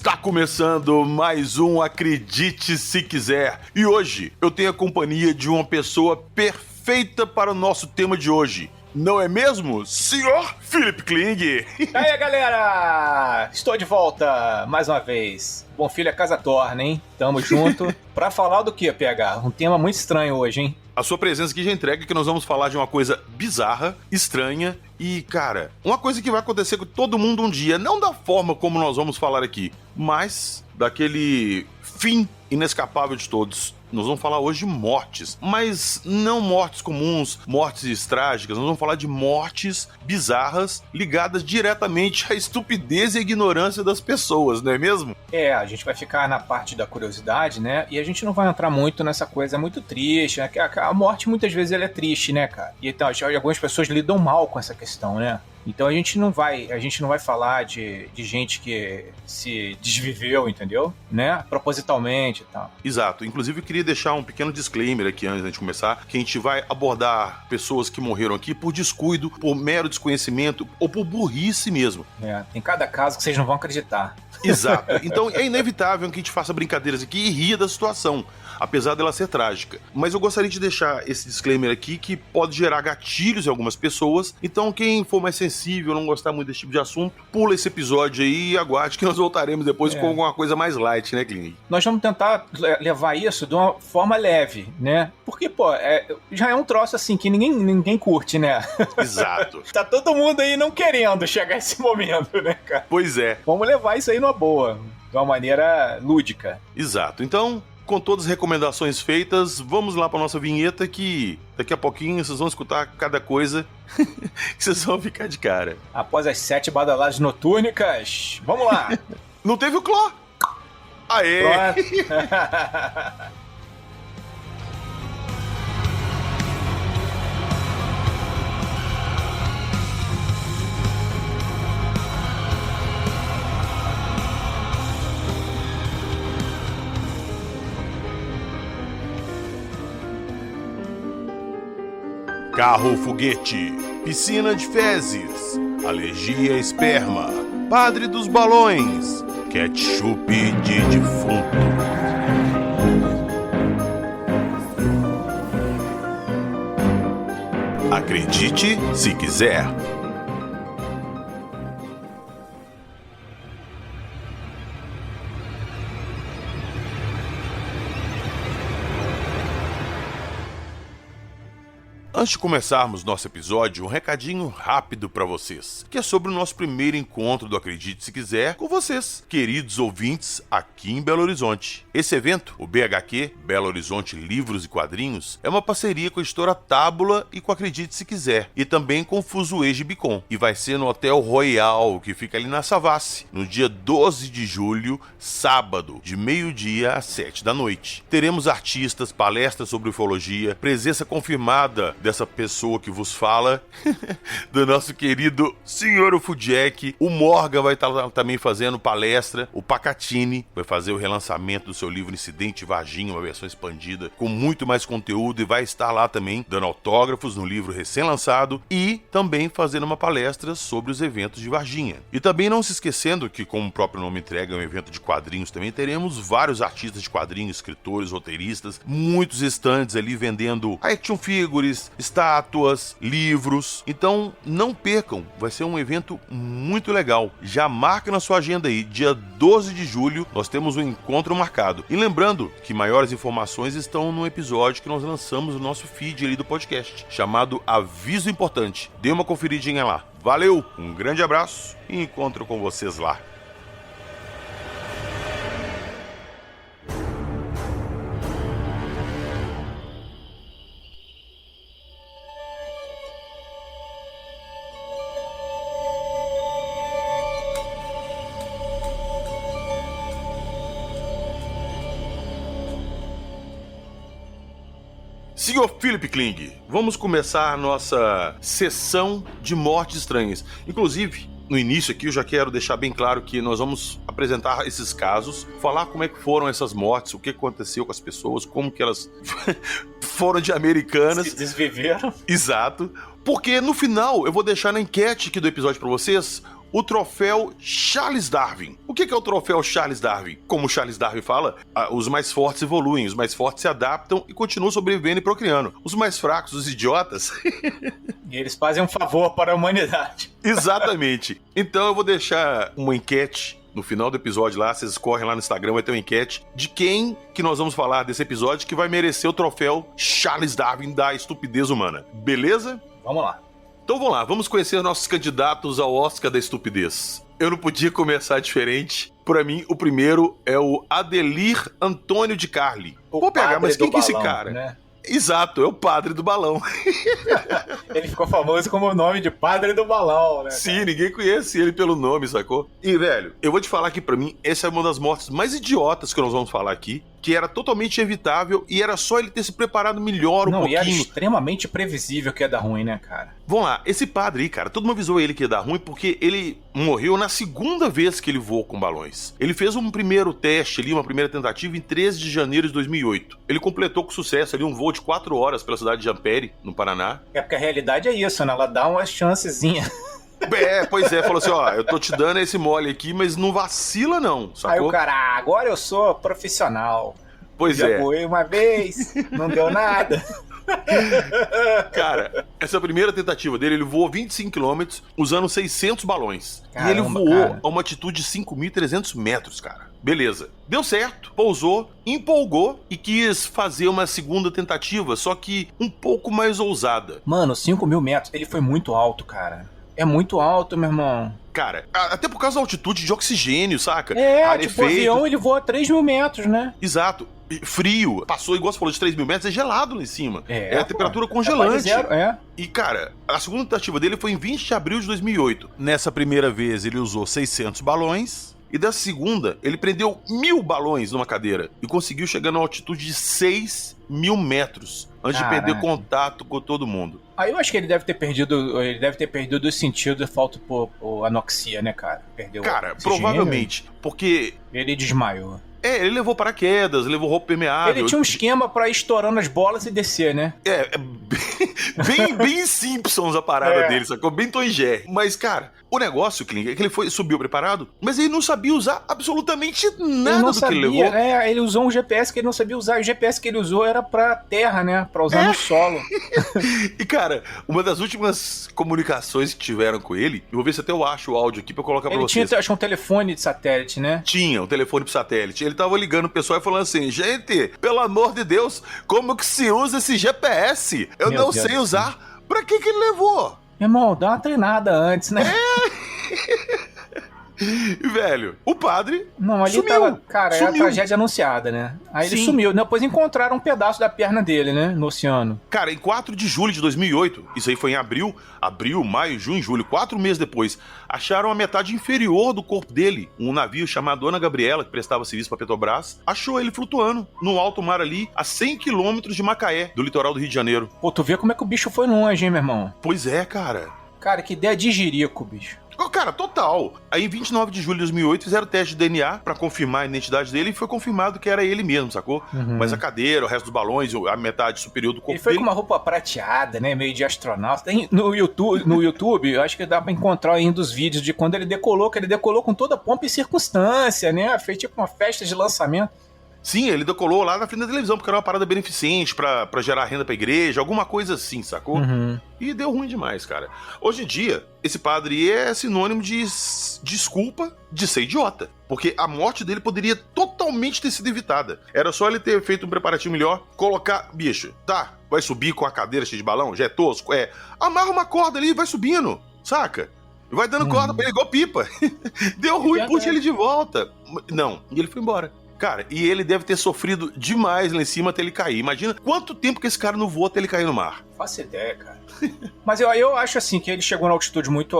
Está começando mais um Acredite Se Quiser. E hoje eu tenho a companhia de uma pessoa perfeita para o nosso tema de hoje. Não é mesmo, senhor Philip Kling? E aí, galera! Estou de volta mais uma vez. Bom filho é casa torna, hein? Tamo junto. Pra falar do que, PH? Um tema muito estranho hoje, hein? A sua presença aqui já entrega que nós vamos falar de uma coisa bizarra, estranha e, cara, uma coisa que vai acontecer com todo mundo um dia, não da forma como nós vamos falar aqui, mas daquele fim inescapável de todos. Nós vamos falar hoje de mortes, mas não mortes comuns, mortes trágicas, nós vamos falar de mortes bizarras ligadas diretamente à estupidez e à ignorância das pessoas, não é mesmo? É, a gente vai ficar na parte da curiosidade, né? E a gente não vai entrar muito nessa coisa muito triste, né? A morte muitas vezes ela é triste, né, cara? E então, algumas pessoas lidam mal com essa questão, né? Então a gente não vai falar de gente que se desviveu, entendeu? Né? Propositalmente e tal. Exato. Inclusive eu queria deixar um pequeno disclaimer aqui antes da gente começar, que a gente vai abordar pessoas que morreram aqui por descuido, por mero desconhecimento ou por burrice mesmo. É, tem cada caso que vocês não vão acreditar. Exato. Então é inevitável que a gente faça brincadeiras aqui e ria da situação, apesar dela ser trágica. Mas eu gostaria de deixar esse disclaimer aqui que pode gerar gatilhos em algumas pessoas. Então quem for mais sensível, não gostar muito desse tipo de assunto, pula esse episódio aí e aguarde que nós voltaremos depois com alguma coisa mais light, né, Kling? Nós vamos tentar levar isso de uma forma leve, né? Porque, pô, já é um troço assim que ninguém curte, né? Exato. Tá todo mundo aí não querendo chegar a esse momento, né, cara? Pois é. Vamos levar isso aí numa boa, de uma maneira lúdica. Exato. Então, com todas as recomendações feitas, vamos lá para nossa vinheta que daqui a pouquinho vocês vão escutar cada coisa que vocês vão ficar de cara. Após as 7 badaladas notúrnicas, vamos lá! Não teve o cló? Aê! Carro foguete, piscina de fezes, alergia a esperma, padre dos balões, ketchup de defunto. Acredite se quiser. Antes de começarmos nosso episódio, um recadinho rápido pra vocês, que é sobre o nosso primeiro encontro do Acredite Se Quiser com vocês, queridos ouvintes aqui em Belo Horizonte. Esse evento, o BHQ, Belo Horizonte Livros e Quadrinhos, é uma parceria com a editora Tábula e com Acredite Se Quiser, e também com o Fuzue Gibicon, e vai ser no Hotel Royal, que fica ali na Savassi, no dia 12 de julho, sábado, de meio-dia às 7 da noite. Teremos artistas, palestras sobre ufologia, presença confirmada dessa pessoa que vos fala, do nosso querido senhor Ufujack. O Morgan vai estar também fazendo palestra. O Pacatini vai fazer o relançamento do seu livro Incidente Varginha, uma versão expandida com muito mais conteúdo, e vai estar lá também dando autógrafos no livro recém-lançado e também fazendo uma palestra sobre os eventos de Varginha. E também não se esquecendo que, como o próprio nome entrega, é um evento de quadrinhos também, teremos vários artistas de quadrinhos, escritores, roteiristas, muitos estandes ali vendendo action figures, estátuas, livros. Então não percam, vai ser um evento muito legal. Já marca na sua agenda aí, dia 12 de julho nós temos um encontro marcado. E lembrando que maiores informações estão no episódio que nós lançamos no nosso feed ali do podcast, chamado Aviso Importante. Dê uma conferidinha lá. Valeu, um grande abraço e encontro com vocês lá. Senhor Philip Kling, vamos começar a nossa sessão de mortes estranhas. Inclusive, no início aqui eu já quero deixar bem claro que nós vamos apresentar esses casos, falar como é que foram essas mortes, o que aconteceu com as pessoas, como que elas foram de americanas. Se desviveram. Exato. Porque no final eu vou deixar na enquete aqui do episódio pra vocês o troféu Charles Darwin. O que é o troféu Charles Darwin? Como o Charles Darwin fala, os mais fortes evoluem, os mais fortes se adaptam e continuam sobrevivendo e procriando. Os mais fracos, os idiotas... E eles fazem um favor para a humanidade. Exatamente. Então eu vou deixar uma enquete no final do episódio lá, vocês correm lá no Instagram, vai ter uma enquete de quem que nós vamos falar desse episódio que vai merecer o troféu Charles Darwin da estupidez humana. Beleza? Vamos lá. Então vamos lá, vamos conhecer nossos candidatos ao Oscar da estupidez. Eu não podia começar diferente. Pra mim, o primeiro é o Adelir Antônio de Carli. Vou pegar, mas quem que é esse cara? Né? Exato, é o padre do balão. Ele ficou famoso como o nome de padre do balão, né? Sim, ninguém conhece ele pelo nome, sacou? E, velho, eu vou te falar que pra mim, essa é uma das mortes mais idiotas que nós vamos falar aqui, que era totalmente evitável e era só ele ter se preparado melhor um pouquinho. E era extremamente previsível que ia dar ruim, né, cara? Vamos lá, esse padre aí, cara, todo mundo avisou ele que ia dar ruim porque ele morreu na segunda vez que ele voou com balões. Ele fez um primeiro teste ali, uma primeira tentativa em 13 de janeiro de 2008. Ele completou com sucesso ali um voo de 4 horas pela cidade de Ampere, no Paraná. É porque a realidade é isso, né? Ela dá uma chancezinha. Pois é, falou assim, ó, eu tô te dando esse mole aqui, mas não vacila não, sacou? Aí o cara, agora eu sou profissional. Pois Já é. voei uma vez, não deu nada. Cara, essa primeira tentativa dele, ele voou 25 km usando 600 balões. Caramba, e ele voou cara. a uma altitude de 5.300 metros, cara. Beleza. Deu certo, pousou, empolgou e quis fazer uma segunda tentativa, só que um pouco mais ousada. Mano, 5.000 metros, ele foi muito alto, cara. É muito alto, meu irmão. Cara, até por causa da altitude de oxigênio, saca? É, Rarefeito. tipo, o avião ele voa 3.000 metros, né? Exato. E frio. Passou, igual você falou, de 3.000 metros, é gelado lá em cima. É a temperatura congelante. Zero, E, cara, a segunda tentativa dele foi em 20 de abril de 2008. Nessa primeira vez, ele usou 600 balões. E dessa segunda, ele prendeu 1.000 balões numa cadeira. E conseguiu chegar na altitude de 6.000 metros. Antes de perder contato com todo mundo. Aí eu acho que ele deve ter perdido os sentidos, falta por anoxia, né, cara? Perdeu. Cara, provavelmente. Porque ele desmaiou. ele levou paraquedas, levou roupa permeável. Ele tinha um esquema pra ir estourando as bolas e descer, né? Bem Simpsons a parada dele, sacou? Bem Tom e Jerry. Mas, cara, o negócio, Klink, é que ele subiu preparado, mas ele não sabia usar absolutamente nada do que ele levou. Ele usou um GPS que ele não sabia usar. O GPS que ele usou era pra terra, né? Pra usar no solo. E, cara, uma das últimas comunicações que tiveram com ele, eu vou ver se até eu acho o áudio aqui pra colocar pra vocês. Ele tinha, acho que um telefone de satélite, né? Tinha um telefone pro satélite. Ele tava ligando o pessoal e falando assim, gente, pelo amor de Deus, como que se usa esse GPS? Eu não sei usar. Pra que ele levou? Irmão, dá uma treinada antes, né? Velho, o padre não, ali sumiu. Tava, cara, era a tragédia anunciada, né? Aí ele sumiu. Depois encontraram um pedaço da perna dele, né? No oceano. Cara, em 4 de julho de 2008, isso aí foi em abril, maio, junho, julho, 4 meses depois, acharam a metade inferior do corpo dele. Um navio chamado Ana Gabriela, que prestava serviço pra Petrobras, achou ele flutuando no alto mar ali, a 100 quilômetros de Macaé, do litoral do Rio de Janeiro. Pô, tu vê como é que o bicho foi longe, hein, meu irmão? Pois é, cara. Cara, que ideia de jirico, bicho. Cara, total. Aí, em 29 de julho de 2008, fizeram o teste de DNA pra confirmar a identidade dele e foi confirmado que era ele mesmo, sacou? Mas a cadeira, o resto dos balões, a metade superior do corpo ele foi dele... com uma roupa prateada, né? Meio de astronauta. Tem no YouTube, eu acho que dá pra encontrar ainda os vídeos de quando ele decolou, que ele decolou com toda pompa e circunstância, né? Fez tipo uma festa de lançamento. Sim, ele decolou lá na frente da televisão, porque era uma parada beneficente pra gerar renda pra igreja, alguma coisa assim, sacou? E deu ruim demais, cara. Hoje em dia, esse padre é sinônimo de desculpa de ser idiota. Porque a morte dele poderia totalmente ter sido evitada. Era só ele ter feito um preparativo melhor, colocar... Bicho, tá, vai subir com a cadeira cheia de balão? Já é tosco? Amarra uma corda ali e vai subindo, saca? Vai dando corda pra ele igual pipa. Deu ruim, puxa ele de volta. Não, e ele foi embora. Cara, e ele deve ter sofrido demais lá em cima até ele cair. Imagina quanto tempo que esse cara não voou até ele cair no mar. Faço ideia, cara. Mas eu acho assim que ele chegou na altitude muito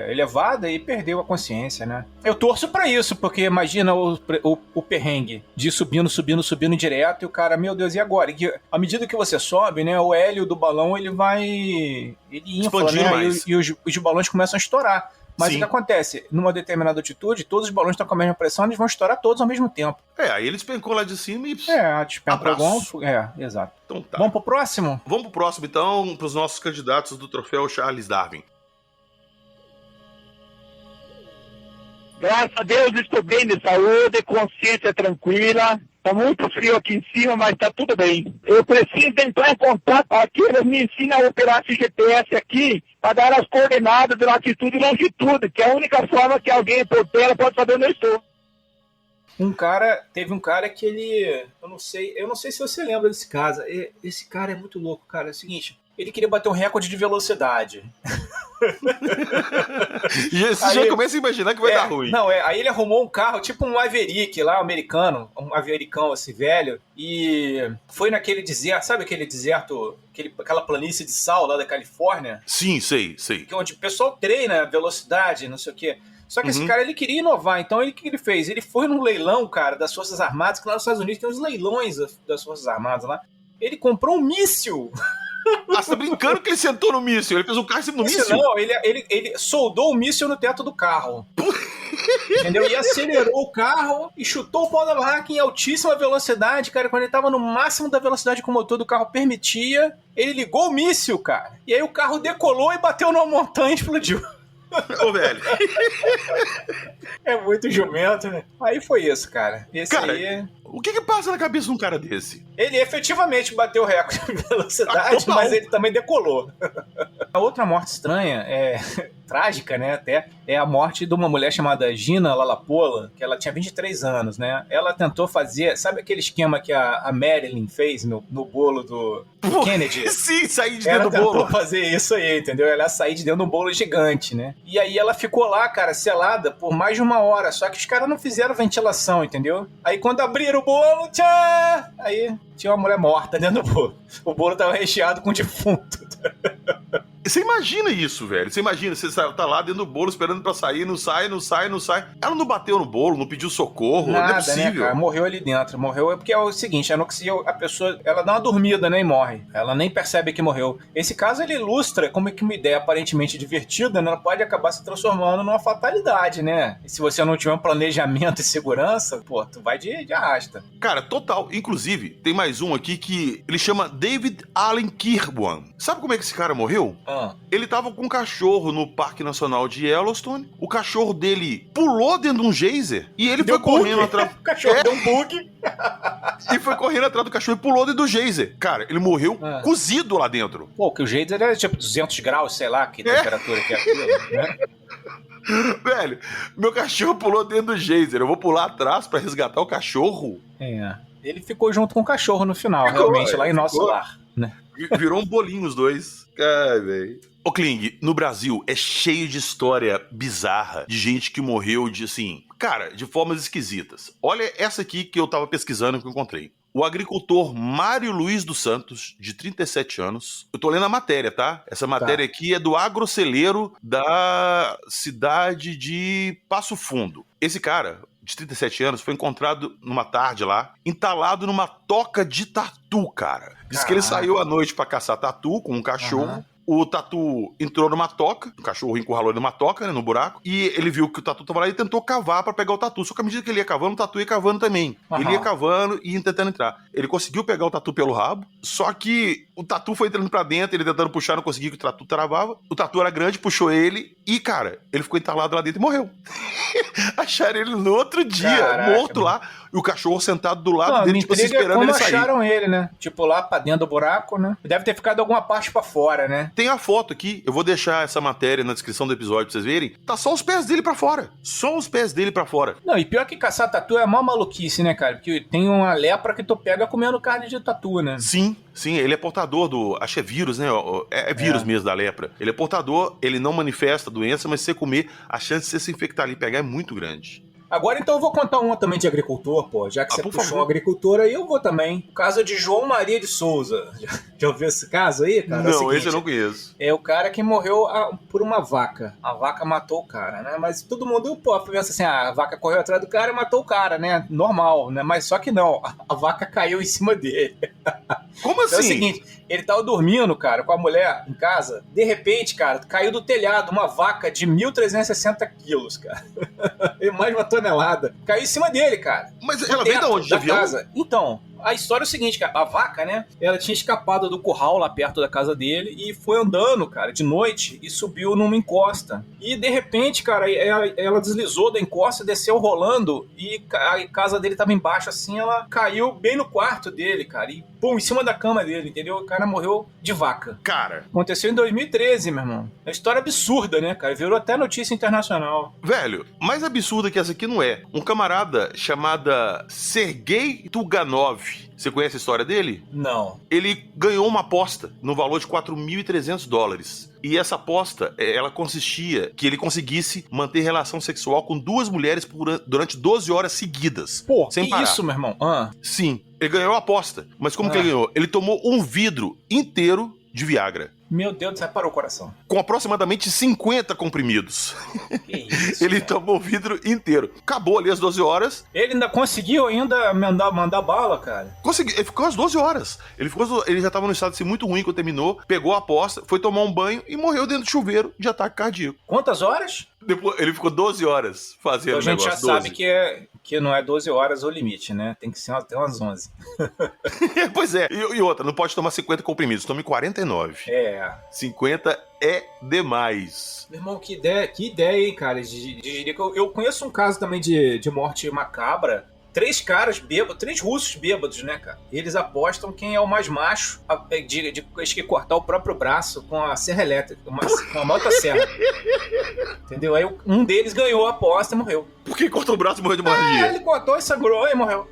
elevada e perdeu a consciência, né? Eu torço pra isso, porque imagina o perrengue de ir subindo direto e o cara, meu Deus, e agora? E à medida que você sobe, né, o hélio do balão ele infla, né? Mais. E os balões começam a estourar. Mas Sim. o que acontece? Numa determinada altitude, todos os balões estão com a mesma pressão, eles vão estourar todos ao mesmo tempo. Aí ele despencou lá de cima e... despencou igual... exato. Então tá. Vamos pro próximo? Vamos pro próximo, então, pros nossos candidatos do troféu Charles Darwin. Graças a Deus estou bem de saúde, consciência tranquila. Tá muito frio aqui em cima, mas tá tudo bem. Eu preciso entrar em contato aqui, eles me ensinam a operar esse GPS aqui para dar as coordenadas de latitude e longitude, que é a única forma que alguém por terra pode saber onde eu estou. Teve um cara que ele, eu não sei se você lembra desse caso. Esse cara é muito louco, cara. É o seguinte, ele queria bater um recorde de velocidade. E você já começa a imaginar que vai dar ruim. Não, aí ele arrumou um carro, tipo um Maverick lá, americano, um Mavericão assim, velho, e foi naquele deserto, sabe aquele deserto, aquela planície de sal lá da Califórnia? Sim, sei. Onde o pessoal treina velocidade, não sei o quê. Só que esse cara, ele queria inovar, então o que ele fez? Ele foi num leilão, cara, das Forças Armadas, que lá nos Estados Unidos tem uns leilões das Forças Armadas lá. Ele comprou um míssil. Ah, você tá brincando que ele sentou no míssil? Ele fez um carro em cima do míssil? Não, ele soldou o míssil no teto do carro. Entendeu? E acelerou o carro e chutou o pau da barraca em altíssima velocidade, cara. Quando ele tava no máximo da velocidade que o motor do carro permitia, ele ligou o míssil, cara. E aí o carro decolou e bateu numa montanha e explodiu. Ô, velho. É muito jumento, né? Aí foi isso, cara. Cara, o que passa na cabeça de um cara desse? Ele efetivamente bateu o recorde de velocidade, mas ele também decolou. A outra morte estranha, trágica, né, até, é a morte de uma mulher chamada Gina Lalapola, que ela tinha 23 anos, né? Ela tentou fazer, sabe aquele esquema que a Marilyn fez no bolo do Kennedy? Sim, sair de dentro do bolo. Ela tentou fazer isso aí, entendeu? Ela ia sair de dentro de um bolo gigante, né? E aí ela ficou lá, cara, selada por mais de 1 hora, só que os caras não fizeram ventilação, entendeu? Aí quando abriram o bolo, tchau! Aí tinha uma mulher morta dentro do bolo. O bolo tava recheado com defunto. Você imagina isso, velho. Você imagina, você tá lá dentro do bolo esperando pra sair, não sai. Ela não bateu no bolo, não pediu socorro, nada, não é possível. Né, cara? Morreu ali dentro. Morreu porque é o seguinte, a pessoa, ela dá uma dormida, né, e morre. Ela nem percebe que morreu. Esse caso, ele ilustra como é que uma ideia aparentemente divertida, né, ela pode acabar se transformando numa fatalidade, né? E se você não tiver um planejamento e segurança, pô, tu vai de arrasta. Cara, total. Inclusive, tem mais um aqui que ele chama David Allen Kirwan. Sabe como é que esse cara morreu? Ele tava com um cachorro no Parque Nacional de Yellowstone. O cachorro dele pulou dentro de um geyser e ele foi correndo atrás. O cachorro deu um bug. E foi correndo atrás do cachorro e pulou dentro do geyser. Cara, ele morreu cozido lá dentro. Pô, que o geyser era tipo 200 graus, sei lá, que temperatura que é aquilo, né? Velho, meu cachorro pulou dentro do geyser. Eu vou pular atrás pra resgatar o cachorro? Ele ficou junto com o cachorro no final, realmente, lá em nosso lar, né? Virou um bolinho os dois. Ai, velho. Ô, Kling, no Brasil é cheio de história bizarra de gente que morreu de, assim, cara, de formas esquisitas. Olha essa aqui que eu tava pesquisando que eu encontrei. O agricultor Mário Luiz dos Santos, de 37 anos. Eu tô lendo a matéria, tá? Essa matéria aqui é do agroceleiro da cidade de Passo Fundo. Esse cara, de 37 anos, foi encontrado numa tarde lá, entalado numa toca de tatu, cara. Diz que ele saiu à noite pra caçar tatu com um cachorro. O tatu entrou numa toca, o cachorro encurralou ele numa toca, né, no buraco, e ele viu que o tatu tava lá e tentou cavar pra pegar o tatu. Só que à medida que ele ia cavando, o tatu ia cavando também. Ele ia cavando e ia tentando entrar. Ele conseguiu pegar o tatu pelo rabo, só que o tatu foi entrando pra dentro, ele tentando puxar, não conseguia, que o tatu travava. O tatu era grande, puxou ele e, cara, ele ficou entalado lá dentro e morreu. Acharam ele no outro dia, morto lá, e o cachorro sentado do lado dele, tipo assim, esperando ele sair. Como acharam ele, né? Tipo, lá pra dentro do buraco, né? Deve ter ficado alguma parte pra fora, né? Tem a foto aqui, eu vou deixar essa matéria na descrição do episódio pra vocês verem. Tá só os pés dele pra fora. Só os pés dele pra fora. Não, e pior que caçar tatu é uma maluquice, né, cara? Porque tem uma lepra que tu pega comendo carne de tatu, né? Sim, ele é portador do... Acho que é vírus, né? É vírus mesmo da lepra. Ele é portador, ele não manifesta a doença, mas se você comer, a chance de você se infectar ali e pegar é muito grande. Agora, então, eu vou contar uma também de agricultor, pô. Já que você puxou um agricultor, aí eu vou também. O caso de João Maria de Souza. Já ouviu esse caso aí, cara? Não, esse eu não conheço. É o cara que morreu por uma vaca. A vaca matou o cara, né? Mas todo mundo, pô, pensa assim, a vaca correu atrás do cara e matou o cara, né? Normal, né? Mas só que não, a vaca caiu em cima dele. Como assim? Então é o seguinte, ele tava dormindo, cara, com a mulher em casa. De repente, cara, caiu do telhado uma vaca de 1.360 quilos, cara. E mais uma tonelada. Caiu em cima dele, cara. Mas ela veio de onde? De avião? Casa. Então, A história é o seguinte, cara, a vaca, né, ela tinha escapado do curral lá perto da casa dele e foi andando, cara, de noite e subiu numa encosta. E, de repente, cara, ela deslizou da encosta, desceu rolando e a casa dele tava embaixo, assim, ela caiu bem no quarto dele, cara, e pum, em cima da cama dele, entendeu? O cara morreu de vaca. Cara. Aconteceu em 2013, meu irmão. É uma história absurda, né, cara? Virou até notícia internacional. Velho, mais absurda que essa aqui não é. Um camarada chamada Sergei Tuganov. Você conhece a história dele? Não. Ele ganhou uma aposta no valor de $4.300. E essa aposta, ela consistia que ele conseguisse manter relação sexual com 2 mulheres durante 12 horas seguidas. Pô, sem que parar. isso, meu irmão? Sim, ele ganhou a aposta. Mas como que ele ganhou? Ele tomou um vidro inteiro de Viagra. Meu Deus, você parou o coração. Com aproximadamente 50 comprimidos. Que isso, ele cara. tomou o vidro inteiro. Acabou ali as 12 horas. Ele ainda conseguiu mandar bala, cara. Conseguiu. Ele ficou às 12 horas. Ele já estava num estado assim, muito ruim quando terminou. Pegou a aposta, foi tomar um banho e morreu dentro do chuveiro de ataque cardíaco. Quantas horas? Depois, ele ficou 12 horas fazendo Então a gente o já negócio. sabe que não é 12 horas o limite, né? Tem que ser até umas 11. Pois é. E outra, não pode tomar 50 comprimidos. Tome 49. É. 50 é demais. Meu irmão, que ideia, hein, cara? Eu conheço um caso também de morte macabra. 3 caras bêbados, 3 russos bêbados, né, cara? Eles apostam quem é o mais macho acho que cortar o próprio braço com a serra elétrica, com a motosserra. Entendeu? Aí um deles ganhou a aposta e morreu. Por que cortou o braço e morreu de hemorragia? Ele cortou e sangrou e morreu.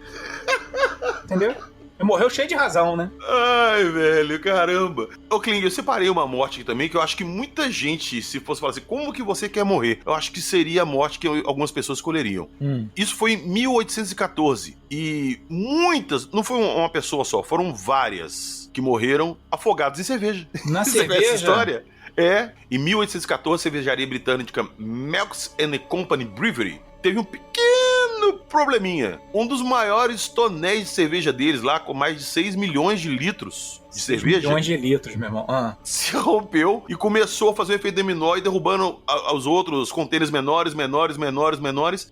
Entendeu? Ele morreu cheio de razão, né? Ai, velho, caramba. Ô, Kling, eu separei uma morte aqui também que eu acho que muita gente, se fosse falar assim, como que você quer morrer? Eu acho que seria a morte que algumas pessoas escolheriam. Isso foi em 1814. E muitas, não foi uma pessoa só, foram várias que morreram afogadas em cerveja. Na Você conhece cerveja? essa história? É. Em 1814, a cervejaria britânica Melks & Company Brewery teve um pequeno probleminha. Um dos maiores tonéis de cerveja deles lá, com mais de 6 milhões de litros de cerveja, 6 milhões de litros, meu irmão. se rompeu e começou a fazer um efeito dominó e derrubando os outros contêineres menores.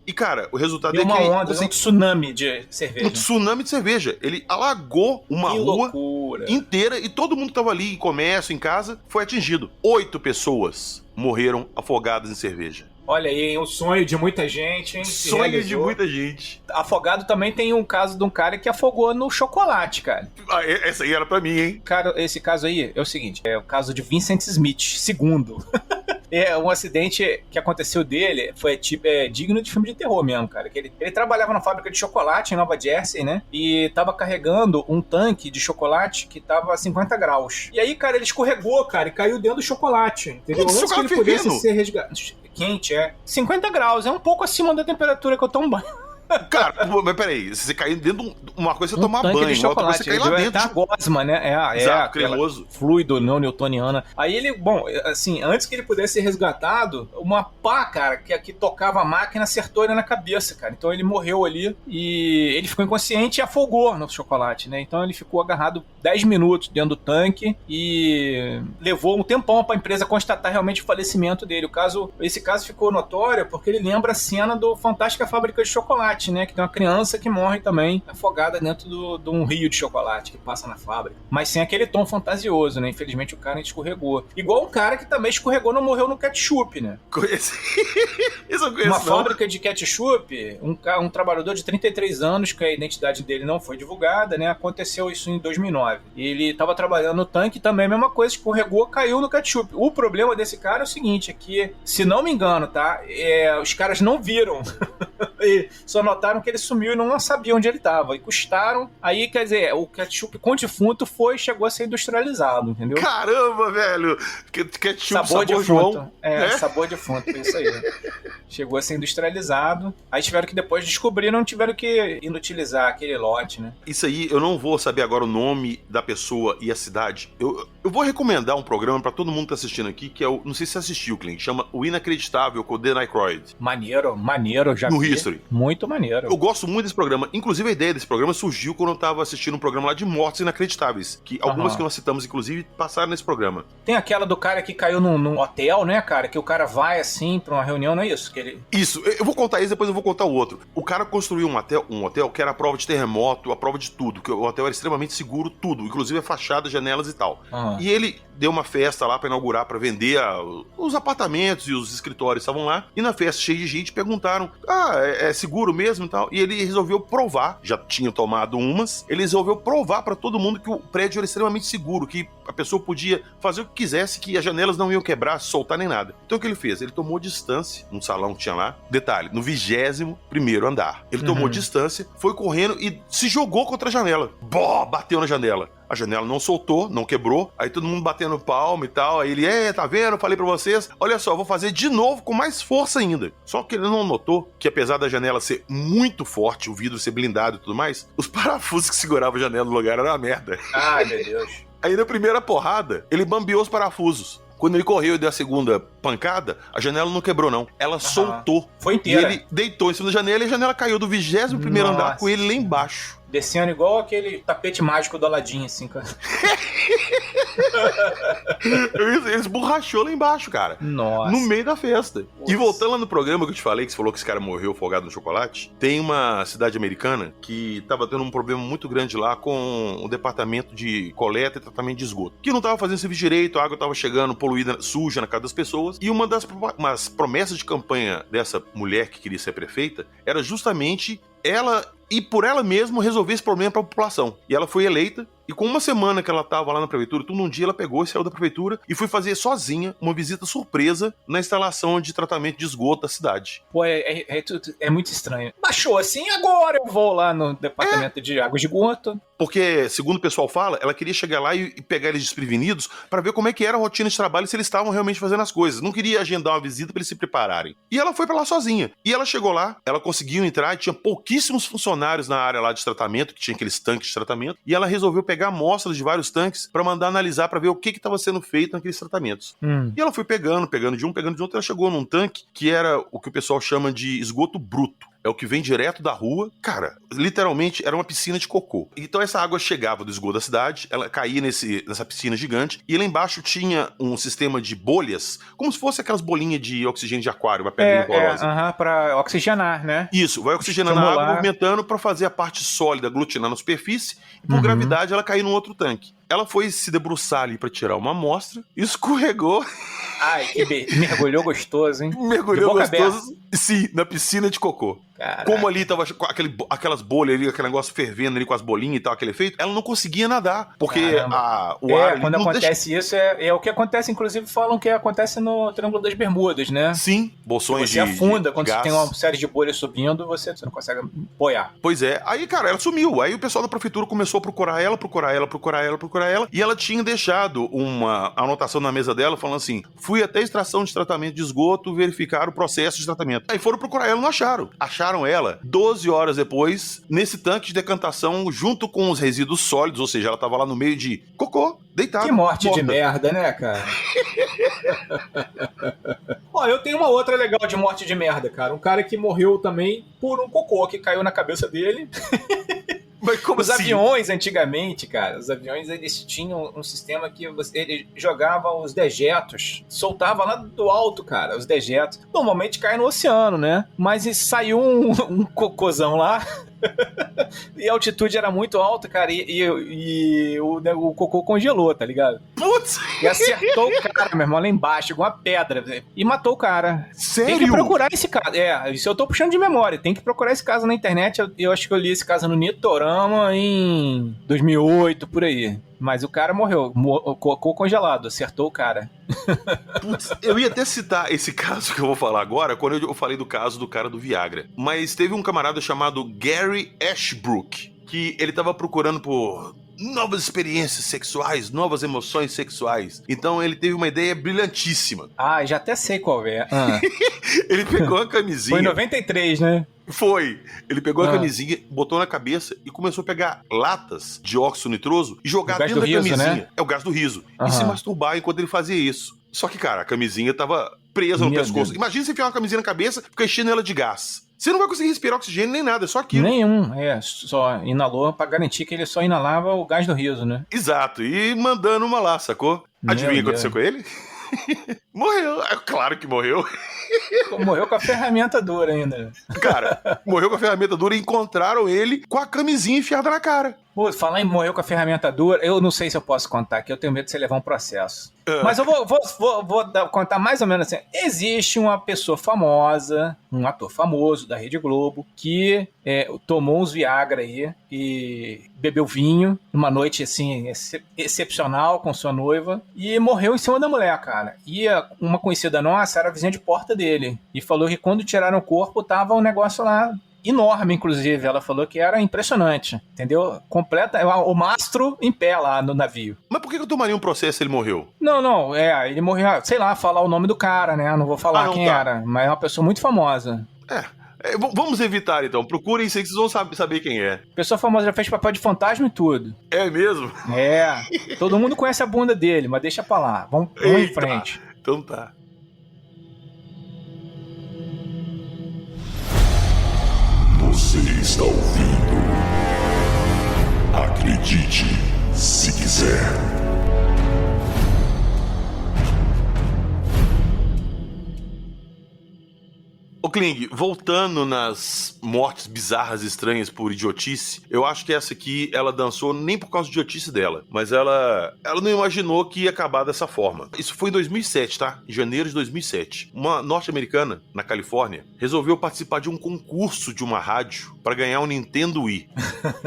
E, cara, o resultado Deu é uma que onda, um tsunami de cerveja. um tsunami de cerveja. Ele alagou uma Que rua loucura. inteira e todo mundo que tava ali em comércio, em casa, foi atingido. 8 pessoas morreram afogadas em cerveja. Olha aí, hein? O sonho de muita gente, hein? Se Sonho de realizou. muita gente. Afogado também tem um caso de um cara que afogou no chocolate, cara. Essa aí era pra mim, hein? Cara, esse caso aí é o seguinte, é o caso de Vincent Smith, II. É um acidente que aconteceu dele, foi digno de filme de terror mesmo, cara. Que ele trabalhava na fábrica de chocolate em Nova Jersey, né? E tava carregando um tanque de chocolate que tava a 50 graus. E aí, cara, ele escorregou, cara, e caiu dentro do chocolate, entendeu? Isso, Antes que ele fervendo. pudesse ser resgatado. Quente, 50 graus, é um pouco acima da temperatura que eu tomo banho. Cara, mas peraí, você cair dentro de uma coisa é você tomar tanque banho, de outra coisa é chocolate, você cair lá dentro. da gosma, né? Exato, aquela cremoso. fluido não newtoniana. Aí ele, bom, assim, antes que ele pudesse ser resgatado, uma pá, cara, que tocava a máquina acertou ele na cabeça, cara. Então ele morreu ali e ele ficou inconsciente e afogou no chocolate, né? Então ele ficou agarrado 10 minutos dentro do tanque e levou um tempão pra empresa constatar realmente o falecimento dele. Esse caso ficou notório porque ele lembra a cena do Fantástica Fábrica de Chocolate, né? Que tem uma criança que morre também afogada dentro de um rio de chocolate que passa na fábrica. Mas sem aquele tom fantasioso, né? Infelizmente o cara escorregou. Igual um cara que também escorregou e não morreu no ketchup, né? Conheci. Isso eu conheço, Uma não. fábrica de ketchup, um trabalhador de 33 anos, que a identidade dele não foi divulgada, né? Aconteceu isso em 2009. Ele estava trabalhando no tanque, também a mesma coisa, escorregou, caiu no ketchup. O problema desse cara é o seguinte, é que, se não me engano, tá? Os caras não viram. Só notaram que ele sumiu e não sabiam onde ele estava. E custaram. Aí, quer dizer, o ketchup com defunto chegou a ser industrializado, entendeu? Caramba, velho! Ketchup, Sabor de João. defunto. Sabor de defunto, isso aí. Chegou a ser industrializado. Aí tiveram que depois descobriram, tiveram que inutilizar aquele lote, né? Isso aí, eu não vou saber agora o nome da pessoa e a cidade. Eu vou recomendar um programa pra todo mundo que tá assistindo aqui, que é o, não sei se você assistiu, Clint, chama O Inacreditável com o Dan Aykroyd. Maneiro, já No vi. History. Muito maneiro. Eu gosto muito desse programa. Inclusive, a ideia desse programa surgiu quando eu tava assistindo um programa lá de mortes inacreditáveis. Que algumas que nós citamos, inclusive, passaram nesse programa. Tem aquela do cara que caiu num hotel, né, cara? Que o cara vai, assim, pra uma reunião, não é isso? que ele... Isso, eu vou contar esse, depois eu vou contar o outro. O cara construiu um hotel que era a prova de terremoto, a prova de tudo, que o hotel era extremamente seguro, tudo, inclusive a fachada, janelas e tal. E ele deu uma festa lá pra inaugurar, pra vender os apartamentos e os escritórios estavam lá, e na festa cheia de gente perguntaram, é seguro mesmo e tal? E ele resolveu provar, já tinha tomado umas, ele resolveu provar pra todo mundo que o prédio era extremamente seguro, que a pessoa podia fazer o que quisesse, que as janelas não iam quebrar, soltar nem nada. Então o que ele fez? Ele tomou distância, num salão que tinha lá, detalhe, no 21º andar. Ele tomou distância, foi correndo e se jogou contra a janela. Bateu na janela. A janela não soltou, não quebrou, aí todo mundo batendo palma e tal, aí ele, tá vendo? Falei pra vocês, olha só, vou fazer de novo com mais força ainda. Só que ele não notou que apesar da janela ser muito forte, o vidro ser blindado e tudo mais, os parafusos que seguravam a janela no lugar eram uma merda. Ai, meu Deus. Aí na primeira porrada, ele bambeou os parafusos. Quando ele correu e deu a segunda pancada, a janela não quebrou, não. Ela soltou. Foi inteira. E ele deitou em cima da janela e a janela caiu do 21º andar com ele lá embaixo. Descendo igual aquele tapete mágico do Aladdin, assim, cara. Ele esborrachou lá embaixo, cara. Nossa. No meio da festa. Nossa. E voltando lá no programa que eu te falei, que você falou que esse cara morreu afogado no chocolate, tem uma cidade americana que tava tendo um problema muito grande lá com o departamento de coleta e tratamento de esgoto, que não tava fazendo serviço direito, a água tava chegando poluída, suja na casa das pessoas, e uma das promessas de campanha dessa mulher que queria ser prefeita era justamente ela e por ela mesma resolver esse problema para a população. E ela foi eleita, e com uma semana que ela estava lá na prefeitura, tudo um dia ela pegou e saiu da prefeitura e foi fazer sozinha uma visita surpresa na instalação de tratamento de esgoto da cidade. Pô, é muito estranho. Baixou assim, agora eu vou lá no departamento de água de esgoto. Porque, segundo o pessoal fala, ela queria chegar lá e pegar eles desprevenidos para ver como é que era a rotina de trabalho e se eles estavam realmente fazendo as coisas. Não queria agendar uma visita para eles se prepararem. E ela foi para lá sozinha. E ela chegou lá, ela conseguiu entrar e tinha pouquíssimos funcionários na área lá de tratamento, que tinha aqueles tanques de tratamento, e ela resolveu pegar amostras de vários tanques para mandar analisar para ver o que estava sendo feito naqueles tratamentos. E ela foi pegando de um, pegando de outro, ela chegou num tanque que era o que o pessoal chama de esgoto bruto. É o que vem direto da rua. Cara, literalmente era uma piscina de cocô. Então essa água chegava do esgoto da cidade, ela caía nessa piscina gigante, e lá embaixo tinha um sistema de bolhas, como se fosse aquelas bolinhas de oxigênio de aquário, uma pedrinha porosa. Pra oxigenar, né? Isso, vai oxigenando a água, movimentando para fazer a parte sólida aglutinar na superfície, e por gravidade ela cair num outro tanque. Ela foi se debruçar ali pra tirar uma amostra, escorregou. Ai, que mergulhou gostoso, hein? Mergulhou gostoso, sim, na piscina de cocô. Caraca. Como ali tava aquelas bolhas ali, aquele negócio fervendo ali com as bolinhas e tal, aquele efeito, ela não conseguia nadar, porque o ar... quando acontece isso, é o que acontece, inclusive falam que acontece no Triângulo das Bermudas, né? Sim, bolsões você afunda, quando gás. você tem uma série de bolhas subindo, você não consegue boiar. Pois é, aí, cara, ela sumiu, aí o pessoal da prefeitura começou a procurar ela, e ela tinha deixado uma anotação na mesa dela, falando assim, fui até a estação de tratamento de esgoto verificar o processo de tratamento. Aí foram procurar ela e não acharam. Acharam ela 12 horas depois, nesse tanque de decantação, junto com os resíduos sólidos, ou seja, ela tava lá no meio de cocô, deitada. Que morte de merda, né, cara? Ó, eu tenho uma outra legal de morte de merda, cara. Um cara que morreu também por um cocô que caiu na cabeça dele. Mas como os assim? aviões, antigamente, cara, os aviões, eles tinham um sistema que ele jogava os dejetos, soltava lá do alto, cara, os dejetos. Normalmente cai no oceano, né? Mas saiu um cocôzão lá, e a altitude era muito alta, cara, e o cocô congelou, tá ligado? Putz! E acertou o cara, meu irmão, lá embaixo, com uma pedra, e matou o cara. Sério? Tem que procurar esse caso. Isso eu tô puxando de memória. Tem que procurar esse caso na internet. Eu acho que eu li esse caso no Nitorama em 2008, por aí. Mas o cara morreu, cocô congelado, acertou o cara. Putz, eu ia até citar esse caso que eu vou falar agora, quando eu falei do caso do cara do Viagra. Mas teve um camarada chamado Gary Ashbrook, que ele tava procurando por novas experiências sexuais, novas emoções sexuais. Então ele teve uma ideia brilhantíssima. Ah, já até sei qual é. Ele pegou a camisinha... Foi em 93, né? Foi. Ele pegou a camisinha, botou na cabeça e começou a pegar latas de óxido nitroso e jogar dentro da camisinha. Né? É o gás do riso. E se masturbar enquanto ele fazia isso. Só que, cara, a camisinha tava presa no pescoço. Imagina você enfiar uma camisinha na cabeça e ficar enchendo ela de gás. Você não vai conseguir respirar oxigênio nem nada, é só aquilo. Nenhum, só inalou pra garantir que ele só inalava o gás do riso, né? Exato, e mandando uma lá, sacou? Adivinha o que aconteceu com ele? Morreu. É claro que morreu. Morreu com a ferramenta dura ainda. Cara, morreu com a ferramenta dura e encontraram ele com a camisinha enfiada na cara. Pô, falar em morreu com a ferramenta dura, eu não sei se eu posso contar aqui, eu tenho medo de você levar um processo. Mas eu vou contar mais ou menos assim. Existe uma pessoa famosa, um ator famoso da Rede Globo, que tomou uns Viagra aí e bebeu vinho numa noite assim excepcional com sua noiva e morreu em cima da mulher, cara. E uma conhecida nossa era a vizinha de porta dele e falou que quando tiraram o corpo tava um negócio lá enorme, inclusive. Ela falou que era impressionante, entendeu? Completa, o mastro em pé lá no navio. Mas por que eu tomaria um processo se ele morreu? Não, ele morreu, sei lá, falar o nome do cara, né? Não vou falar quem era, mas é uma pessoa muito famosa. Vamos evitar, então. Procurem isso aí que vocês vão saber quem é. Pessoa famosa, já fez papel de fantasma e tudo. É mesmo? Todo mundo conhece a bunda dele, mas deixa pra lá. Vamos em frente. Então tá. Você está ouvindo? Acredite, se quiser. Ô Kling, voltando nas mortes bizarras, estranhas por idiotice, eu acho que essa aqui, ela dançou nem por causa de idiotice dela, mas ela não imaginou que ia acabar dessa forma. Isso foi em 2007, tá? Em janeiro de 2007. Uma norte-americana, na Califórnia, resolveu participar de um concurso de uma rádio para ganhar um Nintendo Wii,